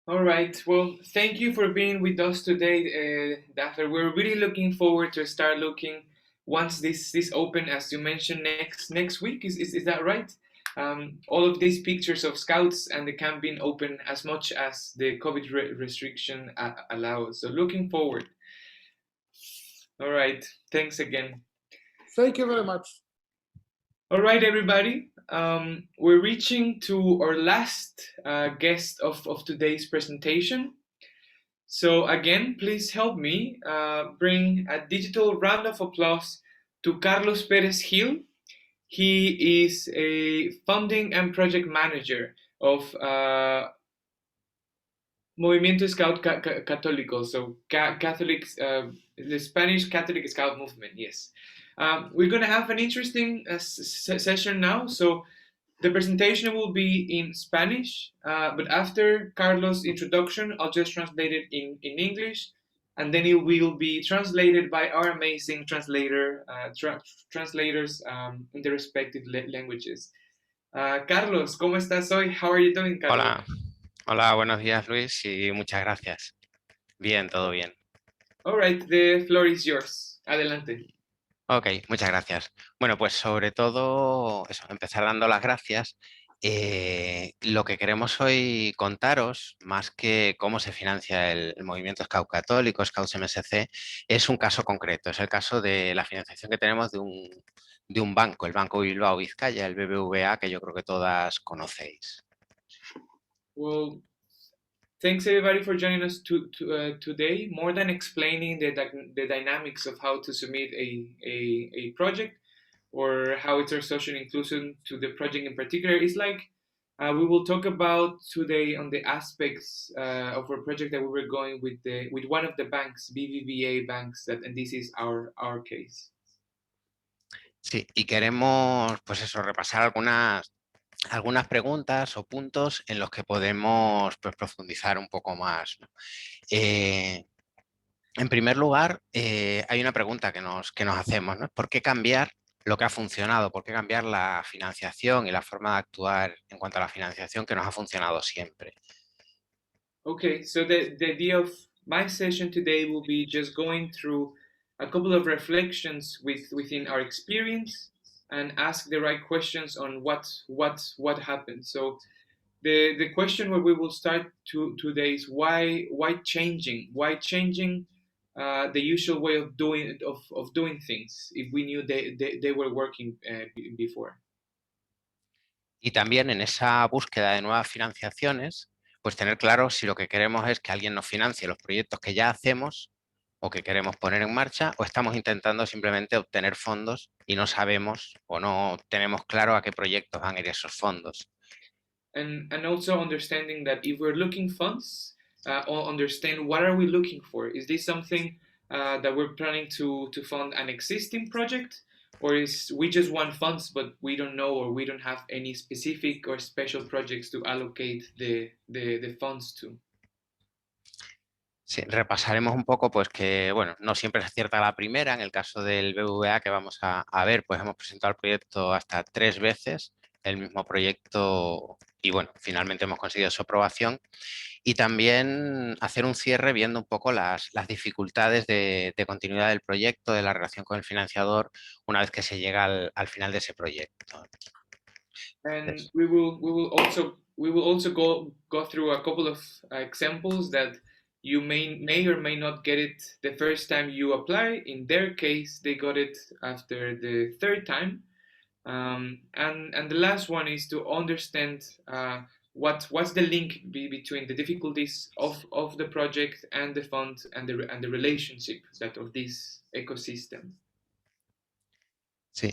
All right. Well, thank you for being with us today, Daffer. We're really looking forward to start looking once this open, as you mentioned, next week. Is that right? All of these pictures of scouts and the campaign open as much as the COVID restriction allows. So looking forward. All right. Thanks again. Thank you very much. All right, everybody. We're reaching to our last guest of today's presentation. So again, please help me bring a digital round of applause to Carlos Perez Gil. He is a funding and project manager of Movimiento Scout Católico, so Catholics, the Spanish Catholic Scout movement, yes. We're going to have an interesting session now. So the presentation will be in Spanish, but after Carlos' introduction, I'll just translate it in English, and then it will be translated by our amazing translators in the respective languages. Carlos, ¿cómo estás hoy? How are you doing, Carlos? Hola, hola, buenos días, Luis, y muchas gracias. Bien, todo bien. All right, the floor is yours. Adelante. Ok, muchas gracias. Bueno, pues sobre todo, eso, empezar dando las gracias. Lo que queremos hoy contaros, más que cómo se financia el movimiento Scout Católico, Scouts MSC, es un caso concreto. Es el caso de la financiación que tenemos de un banco, el Banco Bilbao Vizcaya, el BBVA, que yo creo que todas conocéis. Well, thanks everybody for joining us today. More than explaining the dynamics of how to submit a project or how it's our social inclusion to the project in particular, it's like We will talk about today on the aspects of our project that we were going with one of the banks, BBVA banks, and this is our case. Sí, y queremos, pues eso, repasar algunas preguntas o puntos en los que podemos pues, profundizar un poco más, ¿no? En primer lugar, hay una pregunta que nos hacemos, ¿no? ¿Por qué cambiar lo que ha funcionado? ¿Por qué cambiar la financiación y la forma de actuar en cuanto a la financiación que nos ha funcionado siempre? Okay, so the idea of my session today will be just going through a couple of reflections within our experience and ask the right questions on what happened. So the question where we will start today is why changing the usual way of doing things if we knew they were working before. Y también en esa búsqueda de nuevas financiaciones, pues tener claro si lo que queremos es que alguien nos financie los proyectos que ya hacemos o que queremos poner en marcha, o estamos intentando simplemente obtener fondos y no sabemos o no tenemos claro a qué proyectos van a ir esos fondos. And also understanding that if we're looking funds, or understand what are we looking for. Is this something that we're planning to fund an existing project, or is we just want funds but we don't know or we don't have any specific or special projects to allocate the funds to? Sí, repasaremos un poco, pues que, bueno, no siempre es cierta la primera. En el caso del BBVA que vamos a ver, pues hemos presentado el proyecto hasta 3 veces, el mismo proyecto, y bueno, finalmente hemos conseguido su aprobación. Y también hacer un cierre viendo un poco las dificultades de continuidad del proyecto, de la relación con el financiador, una vez que se llega al final de ese proyecto. And we will also go through a couple of examples that you may or may not get it the first time you apply. In their case, they got it after the third time. And the last one is to understand what's the link between the difficulties of the project and the fund and the relationship that of this ecosystem. Sí,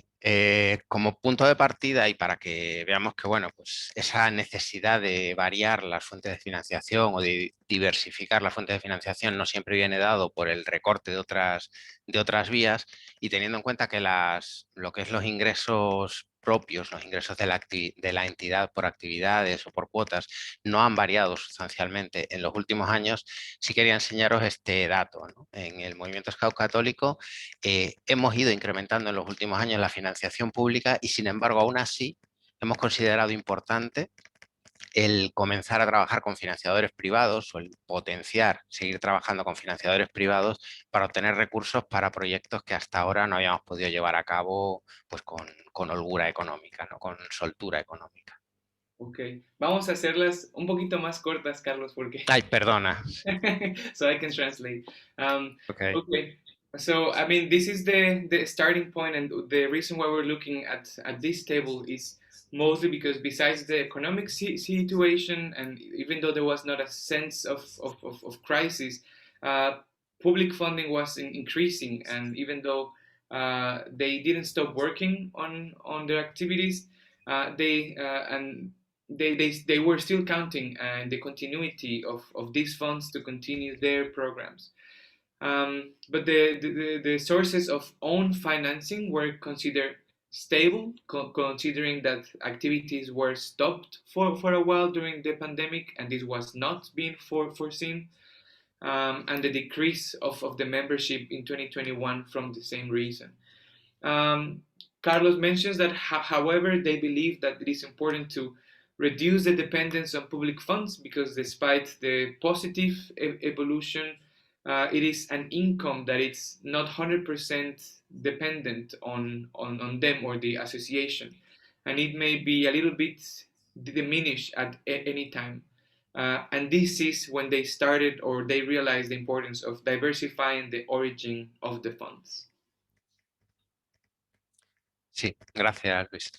como punto de partida y para que veamos que, bueno, pues esa necesidad de variar las fuentes de financiación o de diversificar las fuentes de financiación no siempre viene dado por el recorte de otras vías, y teniendo en cuenta que lo que es los ingresos propios, los ingresos de la entidad por actividades o por cuotas, no han variado sustancialmente en los últimos años, sí quería enseñaros este dato, ¿no? En el movimiento Scout Católico hemos ido incrementando en los últimos años la financiación pública, y sin embargo aún así hemos considerado importante el comenzar a trabajar con financiadores privados o el potenciar, seguir trabajando con financiadores privados para obtener recursos para proyectos que hasta ahora no habíamos podido llevar a cabo pues con holgura económica, ¿no? Con soltura económica. Ok, vamos a hacerlas un poquito más cortas, Carlos, porque Ay, perdona. so I can translate. Okay. Okay, so I mean, this is the starting point, and the reason why we're looking at this table is mostly because besides the economic situation, and even though there was not a sense of crisis, uh, public funding was increasing, and even though they didn't stop working on their activities, they were still counting the continuity of these funds to continue their programs. But the sources of own financing were considered stable, considering that activities were stopped for a while during the pandemic, and this was not being foreseen, and the decrease of the membership in 2021 from the same reason. Um, Carlos mentions that, however, they believe that it is important to reduce the dependence on public funds because, despite the positive evolution, it is an income that it's not 100% dependent on them or the association, and it may be a little bit diminished at any time. And this is when they started or they realized the importance of diversifying the origin of the funds. Sí, gracias, Luis.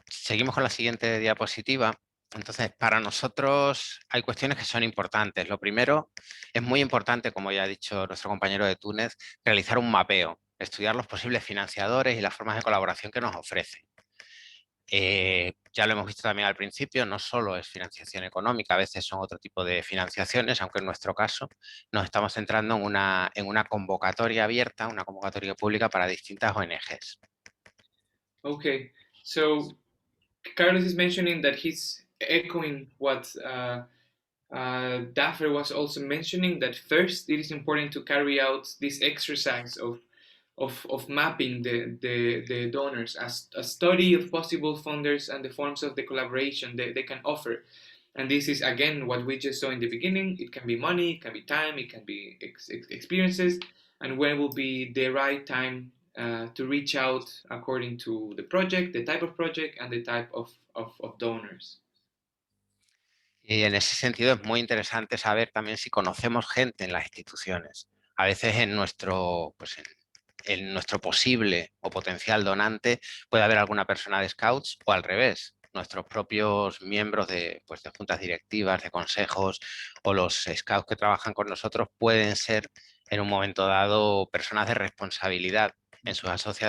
Seguimos con la siguiente diapositiva. Entonces, para nosotros hay cuestiones que son importantes. Lo primero, es muy importante, como ya ha dicho nuestro compañero de Túnez, realizar un mapeo, estudiar los posibles financiadores y las formas de colaboración que nos ofrecen. Ya lo hemos visto también al principio, no solo es financiación económica, a veces son otro tipo de financiaciones, aunque en nuestro caso nos estamos centrando en una convocatoria abierta, una convocatoria pública para distintas ONGs. Okay, so Carlos is mentioning that he's echoing what Daffer was also mentioning, that first it is important to carry out this exercise of mapping the donors, as a study of possible funders and the forms of the collaboration they can offer. And this is again what we just saw in the beginning. It can be money, it can be time, it can be experiences, and when will be the right time to reach out according to the project, the type of project, and the type of donors. Y en ese sentido es muy interesante saber también si conocemos gente en las instituciones. A veces en nuestro, pues en nuestro posible o potencial donante puede haber alguna persona de Scouts o al revés. Nuestros propios miembros de, pues de juntas directivas, de consejos o los Scouts que trabajan con nosotros pueden ser en un momento dado personas de responsabilidad en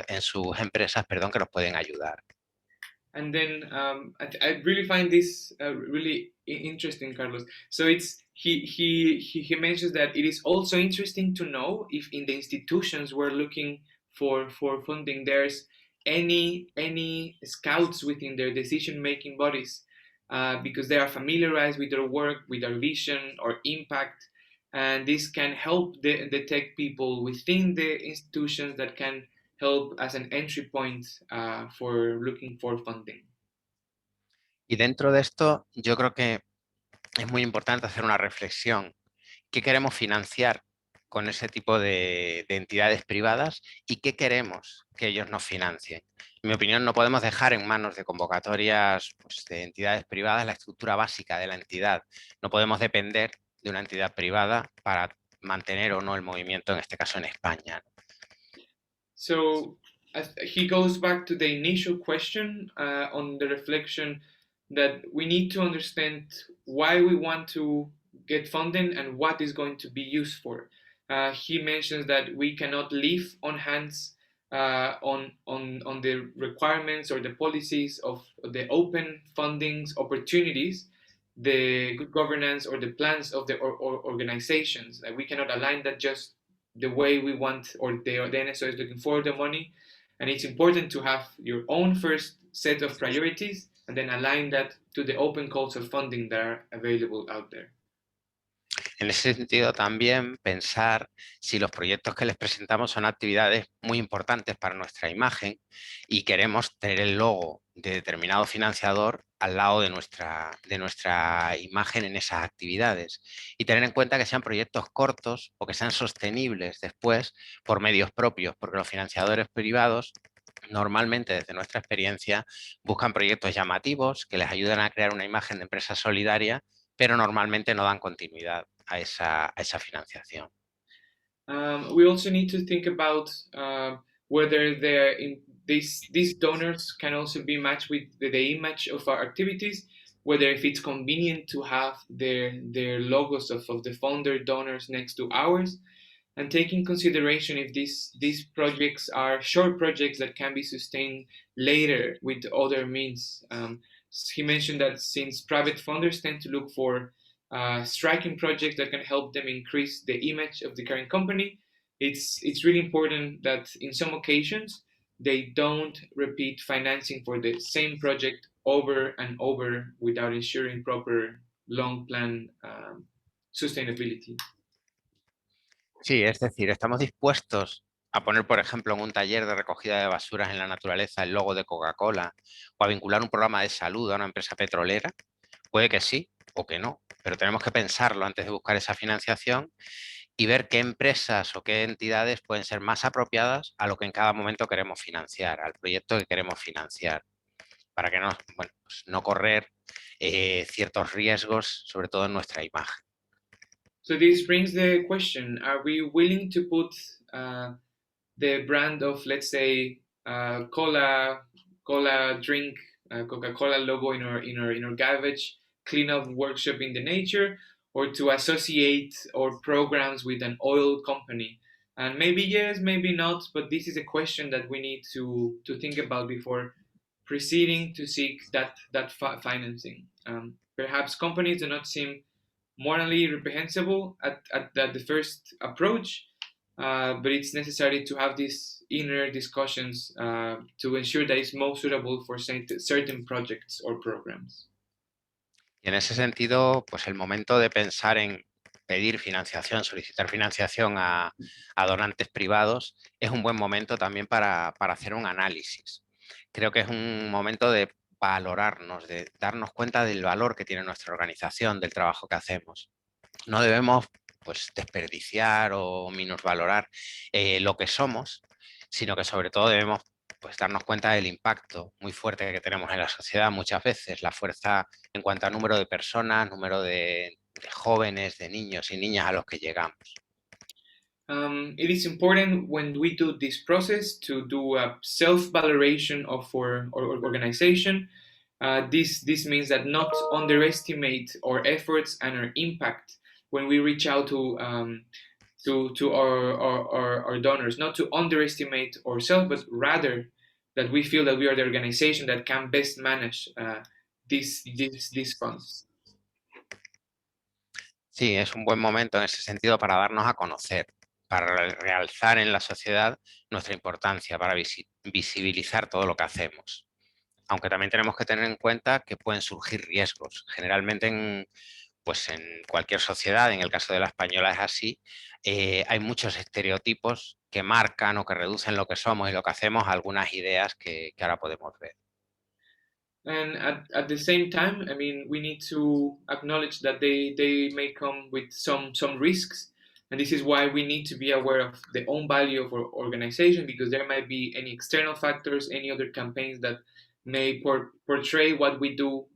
en sus empresas, perdón, que nos pueden ayudar. And then I really find this really interesting, Carlos. So it's he mentions that it is also interesting to know if in the institutions we're looking for funding, there's any scouts within their decision making bodies, because they are familiarized with their work, with our vision or impact, and this can help the tech people within the institutions that can help as an entry point for looking for funding. Y dentro de esto, yo creo que es muy importante hacer una reflexión. ¿Qué queremos financiar con ese tipo de entidades privadas y qué queremos que ellos nos financien? En mi opinión, no podemos dejar en manos de convocatorias, pues, de entidades privadas la estructura básica de la entidad. No podemos depender de una entidad privada para mantener o no el movimiento, en este caso en España. So he goes back to the initial question on the reflection that we need to understand why we want to get funding and what is going to be used for. He mentions that we cannot leave on hands on the requirements or the policies of the open fundings opportunities, the good governance or the plans of the organizations. We cannot align that just the way we want, or the NSO is looking for the money. And it's important to have your own first set of priorities and then align that to the open calls of funding that are available out there. En ese sentido, también pensar si los proyectos que les presentamos son actividades muy importantes para nuestra imagen y queremos tener el logo de determinado financiador al lado de nuestra imagen en esas actividades. Y tener en cuenta que sean proyectos cortos o que sean sostenibles después por medios propios, porque los financiadores privados normalmente, desde nuestra experiencia, buscan proyectos llamativos que les ayuden a crear una imagen de empresa solidaria, pero normalmente no dan continuidad a esa financiación. We also need to think about whether these donors can also be matched with the image of our activities, whether if it's convenient to have their logos of the founder donors next to ours, and taking consideration if these projects are short projects that can be sustained later with other means. He mentioned that since private funders tend to look for striking projects that can help them increase the image of the current company, it's really important that in some occasions they don't repeat financing for the same project over and over without ensuring proper long plan sustainability. Sí, es decir, estamos dispuestos a poner, por ejemplo, en un taller de recogida de basuras en la naturaleza el logo de Coca-Cola o a vincular un programa de salud a una empresa petrolera. Puede que sí o que no, pero tenemos que pensarlo antes de buscar esa financiación y ver qué empresas o qué entidades pueden ser más apropiadas a lo que en cada momento queremos financiar, al proyecto que queremos financiar, para que no, bueno, pues no correr ciertos riesgos, sobre todo en nuestra imagen. So this brings the question: are we willing to put the brand of, let's say, cola drink, Coca-Cola logo in our garbage cleanup workshop in the nature, or to associate our programs with an oil company? And maybe yes, maybe not, but this is a question that we need to think about before proceeding to seek that financing. Perhaps companies do not seem morally reprehensible at the first approach, but it's necessary to have these inner discussions to ensure that it's most suitable for certain projects or programs. Y en ese sentido, pues el momento de pensar en pedir financiación, solicitar financiación a donantes privados, es un buen momento también para hacer un análisis. Creo que es un momento de valorarnos, de darnos cuenta del valor que tiene nuestra organización, del trabajo que hacemos. No debemos pues desperdiciar o minusvalorar lo que somos, sino que sobre todo debemos pues darnos cuenta del impacto muy fuerte que tenemos en la sociedad muchas veces, la fuerza en cuanto a número de personas, número de jóvenes, de niños y niñas a los que llegamos. It is important when we do this process to do a self-valoration of our organization. This means that not underestimate our efforts and our impact when we reach out to our donors, not to underestimate ourselves, but rather that we feel that we are the organization that can best manage these funds. Sí, es un buen momento en ese sentido para darnos a conocer, para realzar en la sociedad nuestra importancia, para visibilizar todo lo que hacemos. Aunque también tenemos que tener en cuenta que pueden surgir riesgos. Generalmente pues en cualquier sociedad, en el caso de la española es así, hay muchos estereotipos que marcan o que reducen lo que somos y lo que hacemos a algunas ideas que ahora podemos ver. And at the same time, I mean, we need to acknowledge that they may come with some risks, and this is why we need to be aware of the own value of our organization, because there might be any external factors, any other campaigns that may portray what we do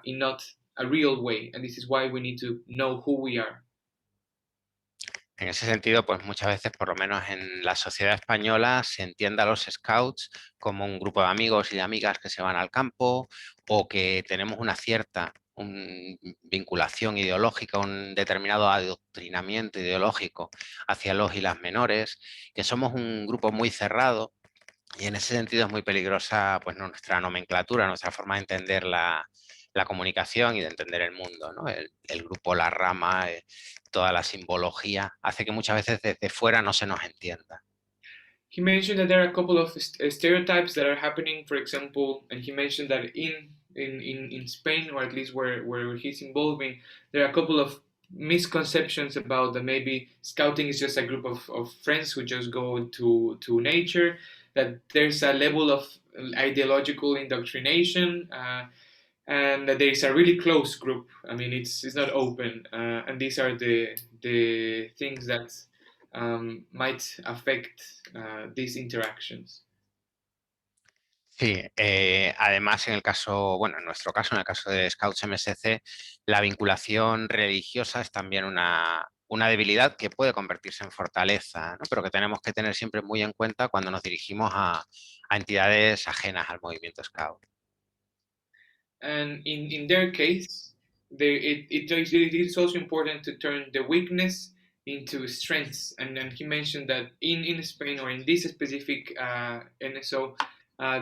in not a real way, and this is why we need to know who we are. En ese sentido, pues muchas veces, por lo menos en la sociedad española, se entiende a los scouts como un grupo de amigos y de amigas que se van al campo o que tenemos una cierta vinculación ideológica, un determinado adoctrinamiento ideológico hacia los y las menores, que somos un grupo muy cerrado y en ese sentido es muy peligrosa pues, nuestra nomenclatura, nuestra forma de entender la comunicación y de entender el mundo, ¿no? El grupo, la rama, toda la simbología, hace que muchas veces desde fuera no se nos entienda. He mentioned that there are a couple of stereotypes that are happening, for example, and he mentioned that in Spain, or at least where he's involved in, there are a couple of misconceptions about that maybe scouting is just a group of friends who just go to nature, that there's a level of ideological indoctrination, and that there is a really close group. I mean, it's not open, and these are the things that might affect these interactions. Sí, además en el caso, bueno, en nuestro caso, en el caso de Scouts MSC, la vinculación religiosa es también una debilidad que puede convertirse en fortaleza, ¿no? Pero que tenemos que tener siempre muy en cuenta cuando nos dirigimos a entidades ajenas al movimiento Scout. And in their case, it is also important to turn the weakness into strengths. And he mentioned that in Spain, or in this specific NSO,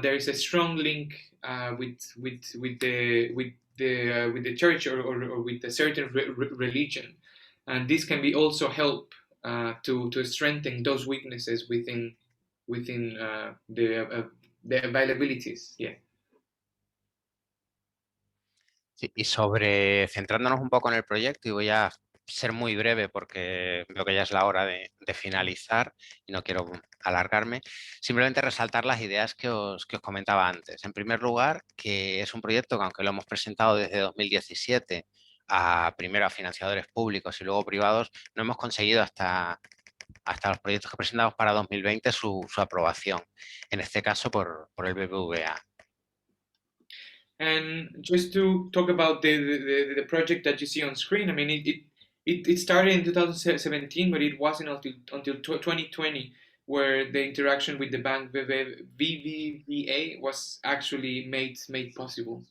there is a strong link with the church, or with a certain religion, and this can be also help to strengthen those weaknesses within the availabilities. Yeah. Sí, y centrándonos un poco en el proyecto, y voy a ser muy breve porque veo que ya es la hora de finalizar y no quiero alargarme, simplemente resaltar las ideas que os comentaba antes. En primer lugar, que es un proyecto que aunque lo hemos presentado desde 2017 primero a financiadores públicos y luego privados, no hemos conseguido hasta los proyectos que presentamos para 2020 su aprobación, en este caso por el BBVA. And just to talk about the project that you see on screen, I mean, it started in 2017, but it wasn't until 2020 where the interaction with the bank BBVA was actually made possible.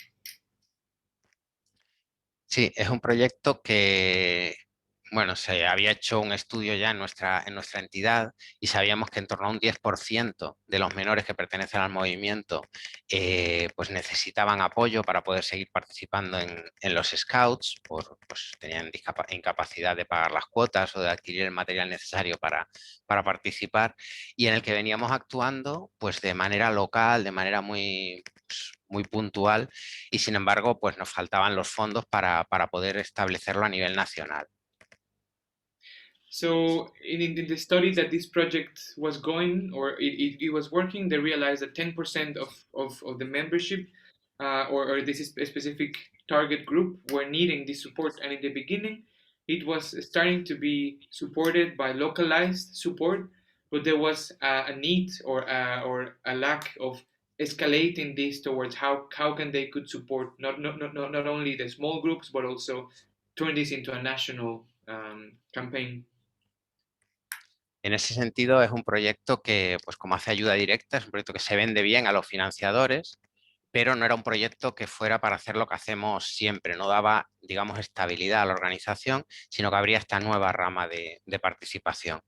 Sí, es un proyecto que bueno, se había hecho un estudio ya en nuestra entidad y sabíamos que en torno a un 10% de los menores que pertenecen al movimiento pues necesitaban apoyo para poder seguir participando en los scouts, pues tenían incapacidad de pagar las cuotas o de adquirir el material necesario para participar, y en el que veníamos actuando pues de manera local, de manera muy puntual, y sin embargo pues nos faltaban los fondos para poder establecerlo a nivel nacional. So in the study that this project was going, or it was working, they realized that 10% of the membership or this specific target group were needing this support. And in the beginning, it was starting to be supported by localized support, but there was a need or a lack of escalating this towards how can they could support not only the small groups, but also turn this into a national campaign. En ese sentido, es un proyecto que, pues como hace ayuda directa, es un proyecto que se vende bien a los financiadores, pero no era un proyecto que fuera para hacer lo que hacemos siempre, no daba, digamos, estabilidad a la organización, sino que habría esta nueva rama de participación.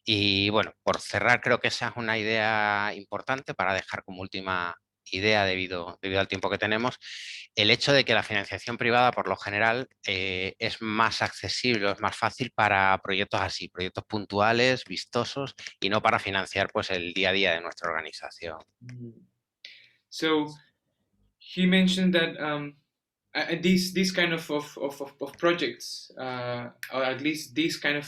Y bueno, por cerrar, creo que esa es una idea importante para dejar como última idea debido al tiempo que tenemos, el hecho de que la financiación privada por lo general es más accesible, es más fácil para proyectos así, proyectos puntuales, vistosos, y no para financiar pues el día a día de nuestra organización. So he mentioned that these kind of projects, or at least this kind of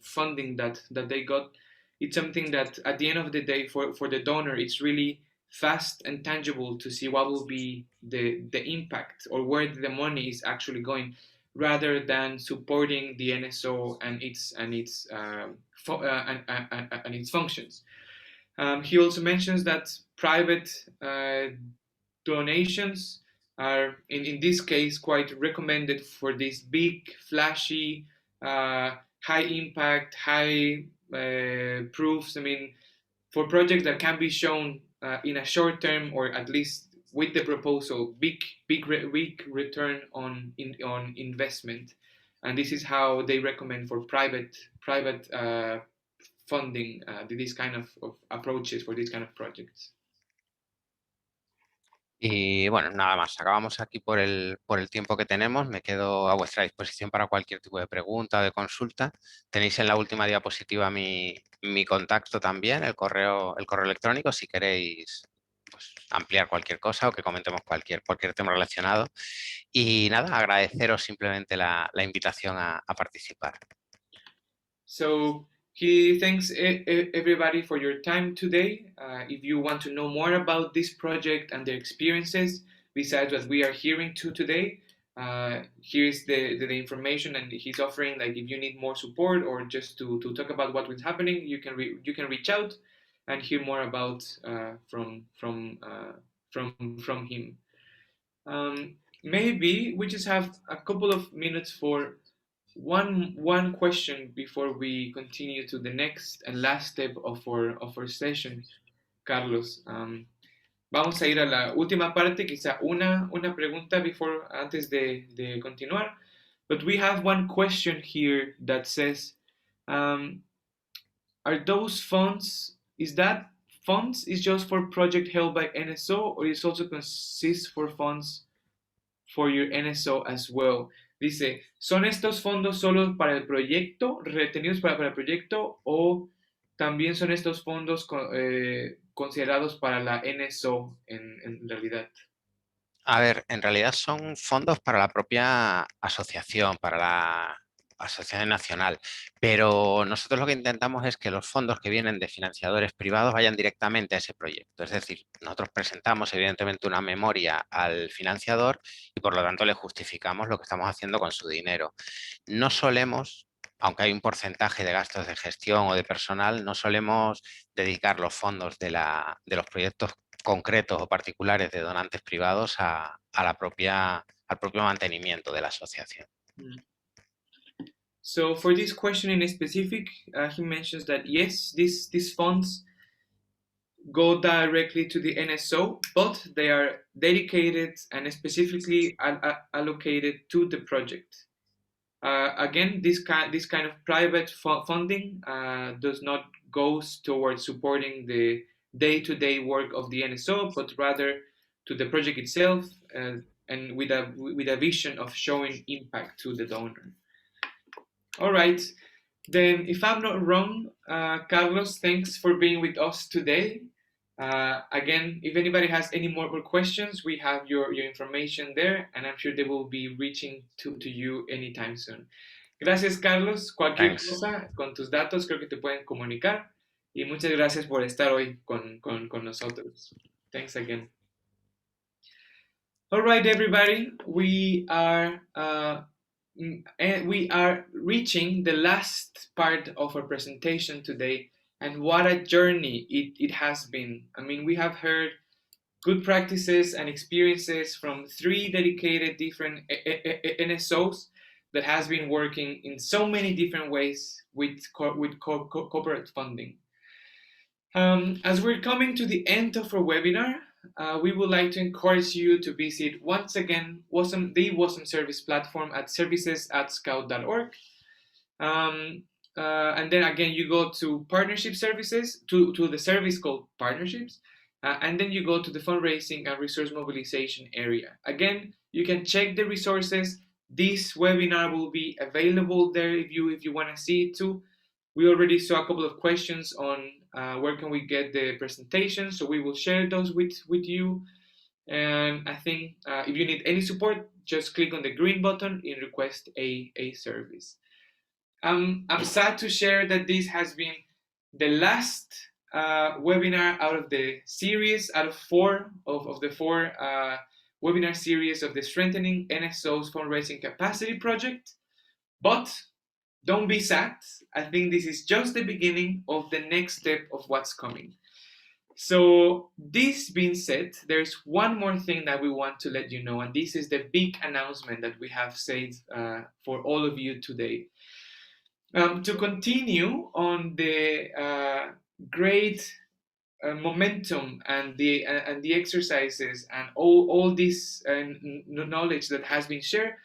funding that they got, it's something that at the end of the day for the donor, it's really fast and tangible to see what will be the impact or where the money is actually going, rather than supporting the NSO and its functions. He also mentions that private donations are, in this case, quite recommended for these big, flashy, high impact, high proofs. I mean, for projects that can be shown in a short term, or at least with the proposal, big return on investment. And this is how they recommend for private funding these kind of approaches for these kind of projects. Y bueno, nada más, acabamos aquí por el tiempo que tenemos. Me quedo a vuestra disposición para cualquier tipo de pregunta o de consulta. Tenéis en la última diapositiva mi contacto también, el correo electrónico, si queréis pues, ampliar cualquier cosa o que comentemos cualquier tema relacionado. Y nada, agradeceros simplemente la invitación a participar. So he thanks everybody for your time today. If you want to know more about this project and their experiences, besides what we are hearing today, here's the information, and he's offering, like, if you need more support or just to talk about what is happening, you can reach out and hear more about from him. Maybe we just have a couple of minutes for one question before we continue to the next and last step of our session, Carlos. Vamos a ir a la última parte, quizá una pregunta antes de continuar. But we have one question here that says, are those funds, is just for project held by NSO, or it also consists for funds for your NSO as well? Dice, ¿son estos fondos solo para el proyecto, retenidos para el proyecto, o también son estos fondos considerados para la NSO en realidad? A ver, en realidad son fondos para la propia asociación, para la asociación nacional, pero nosotros lo que intentamos es que los fondos que vienen de financiadores privados vayan directamente a ese proyecto. Es decir, nosotros presentamos evidentemente una memoria al financiador y por lo tanto le justificamos lo que estamos haciendo con su dinero. No solemos, aunque hay un porcentaje de gastos de gestión o de personal, no solemos dedicar los fondos de los proyectos concretos o particulares de donantes privados al propio mantenimiento de la asociación. So for this question in specific, he mentions that yes, these funds go directly to the NSO, but they are dedicated and specifically allocated to the project. Again, this kind of private funding does not goes towards supporting the day-to-day work of the NSO, but rather to the project itself, and with a vision of showing impact to the donor. All right, then if I'm not wrong, Carlos, thanks for being with us today. Again, if anybody has any more questions, we have your information there, and I'm sure they will be reaching to you anytime soon. Gracias, Carlos. Cualquier Thanks. cosa con tus datos creo que te pueden comunicar. Y muchas gracias por estar hoy con nosotros. Thanks again. All right, everybody. We are reaching the last part of our presentation today, and what a journey it has been. I mean, we have heard good practices and experiences from 3 dedicated different NSOs that has been working in so many different ways with corporate funding. As we're coming to the end of our webinar, we would like to encourage you to visit once again the WASM service platform at services@scout.org. And then again, you go to partnership services, to the service called partnerships, and then you go to the fundraising and resource mobilization area. Again, you can check the resources. This webinar will be available there if you want to see it too. We already saw a couple of questions on where can we get the presentation, so we will share those with you. And I think if you need any support, just click on the green button and request a service. I'm sad to share that this has been the last webinar out of the series, out of four of the 4 webinar series of the Strengthening NSOs Fundraising Capacity Project. But don't be sad. I think this is just the beginning of the next step of what's coming. So this being said, there's one more thing that we want to let you know, and this is the big announcement that we have said for all of you today. To continue on the great momentum and the exercises and all this knowledge that has been shared,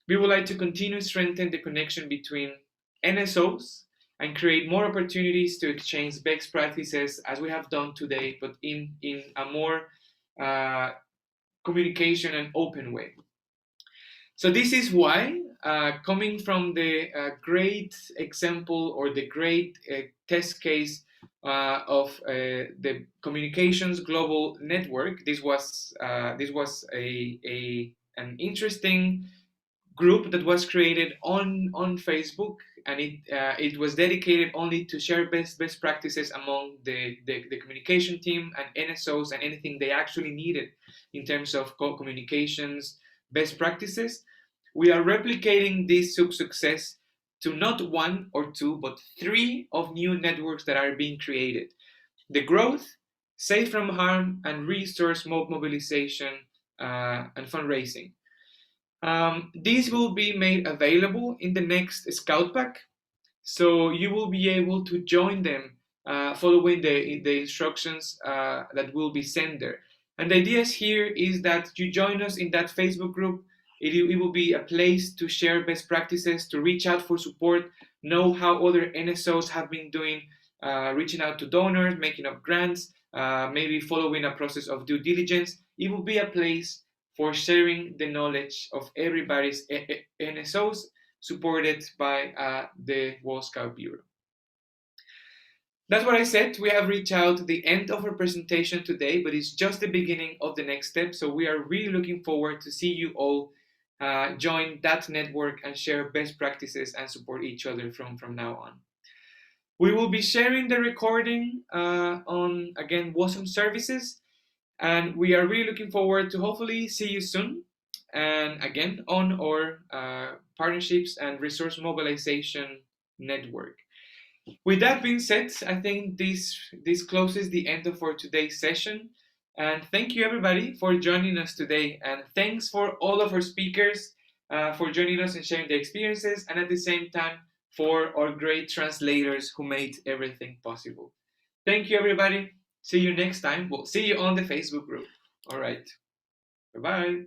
we would like to continue to strengthen the connection between NSOs and create more opportunities to exchange best practices as we have done today, but in a more communication and open way. So this is why, coming from the great example or the great test case of the Communications Global Network, this was an interesting group that was created on Facebook, and it was dedicated only to share best practices among the communication team and NSOs and anything they actually needed in terms of communications best practices. We are replicating this success to not 1 or 2, but 3 of new networks that are being created. The growth, safe from harm, and resource mobilization and fundraising. These will be made available in the next Scout Pack, so you will be able to join them following the instructions that will be sent there. And the idea here is that you join us in that Facebook group. It will be a place to share best practices, to reach out for support, know how other NSOs have been doing, reaching out to donors, making up grants, maybe following a process of due diligence. It will be a place for sharing the knowledge of everybody's NSOs, supported by the World Scout Bureau. That's what I said. We have reached out to the end of our presentation today, but it's just the beginning of the next step. So we are really looking forward to see you all join that network and share best practices and support each other from now on. We will be sharing the recording on, again, WASM services, and we are really looking forward to hopefully see you soon. And again, on our partnerships and resource mobilization network. With that being said, I think this closes the end of our today's session. And thank you everybody for joining us today. And thanks for all of our speakers for joining us and sharing their experiences. And at the same time, for our great translators who made everything possible. Thank you everybody. See you next time. We'll see you on the Facebook group. All right. Bye-bye.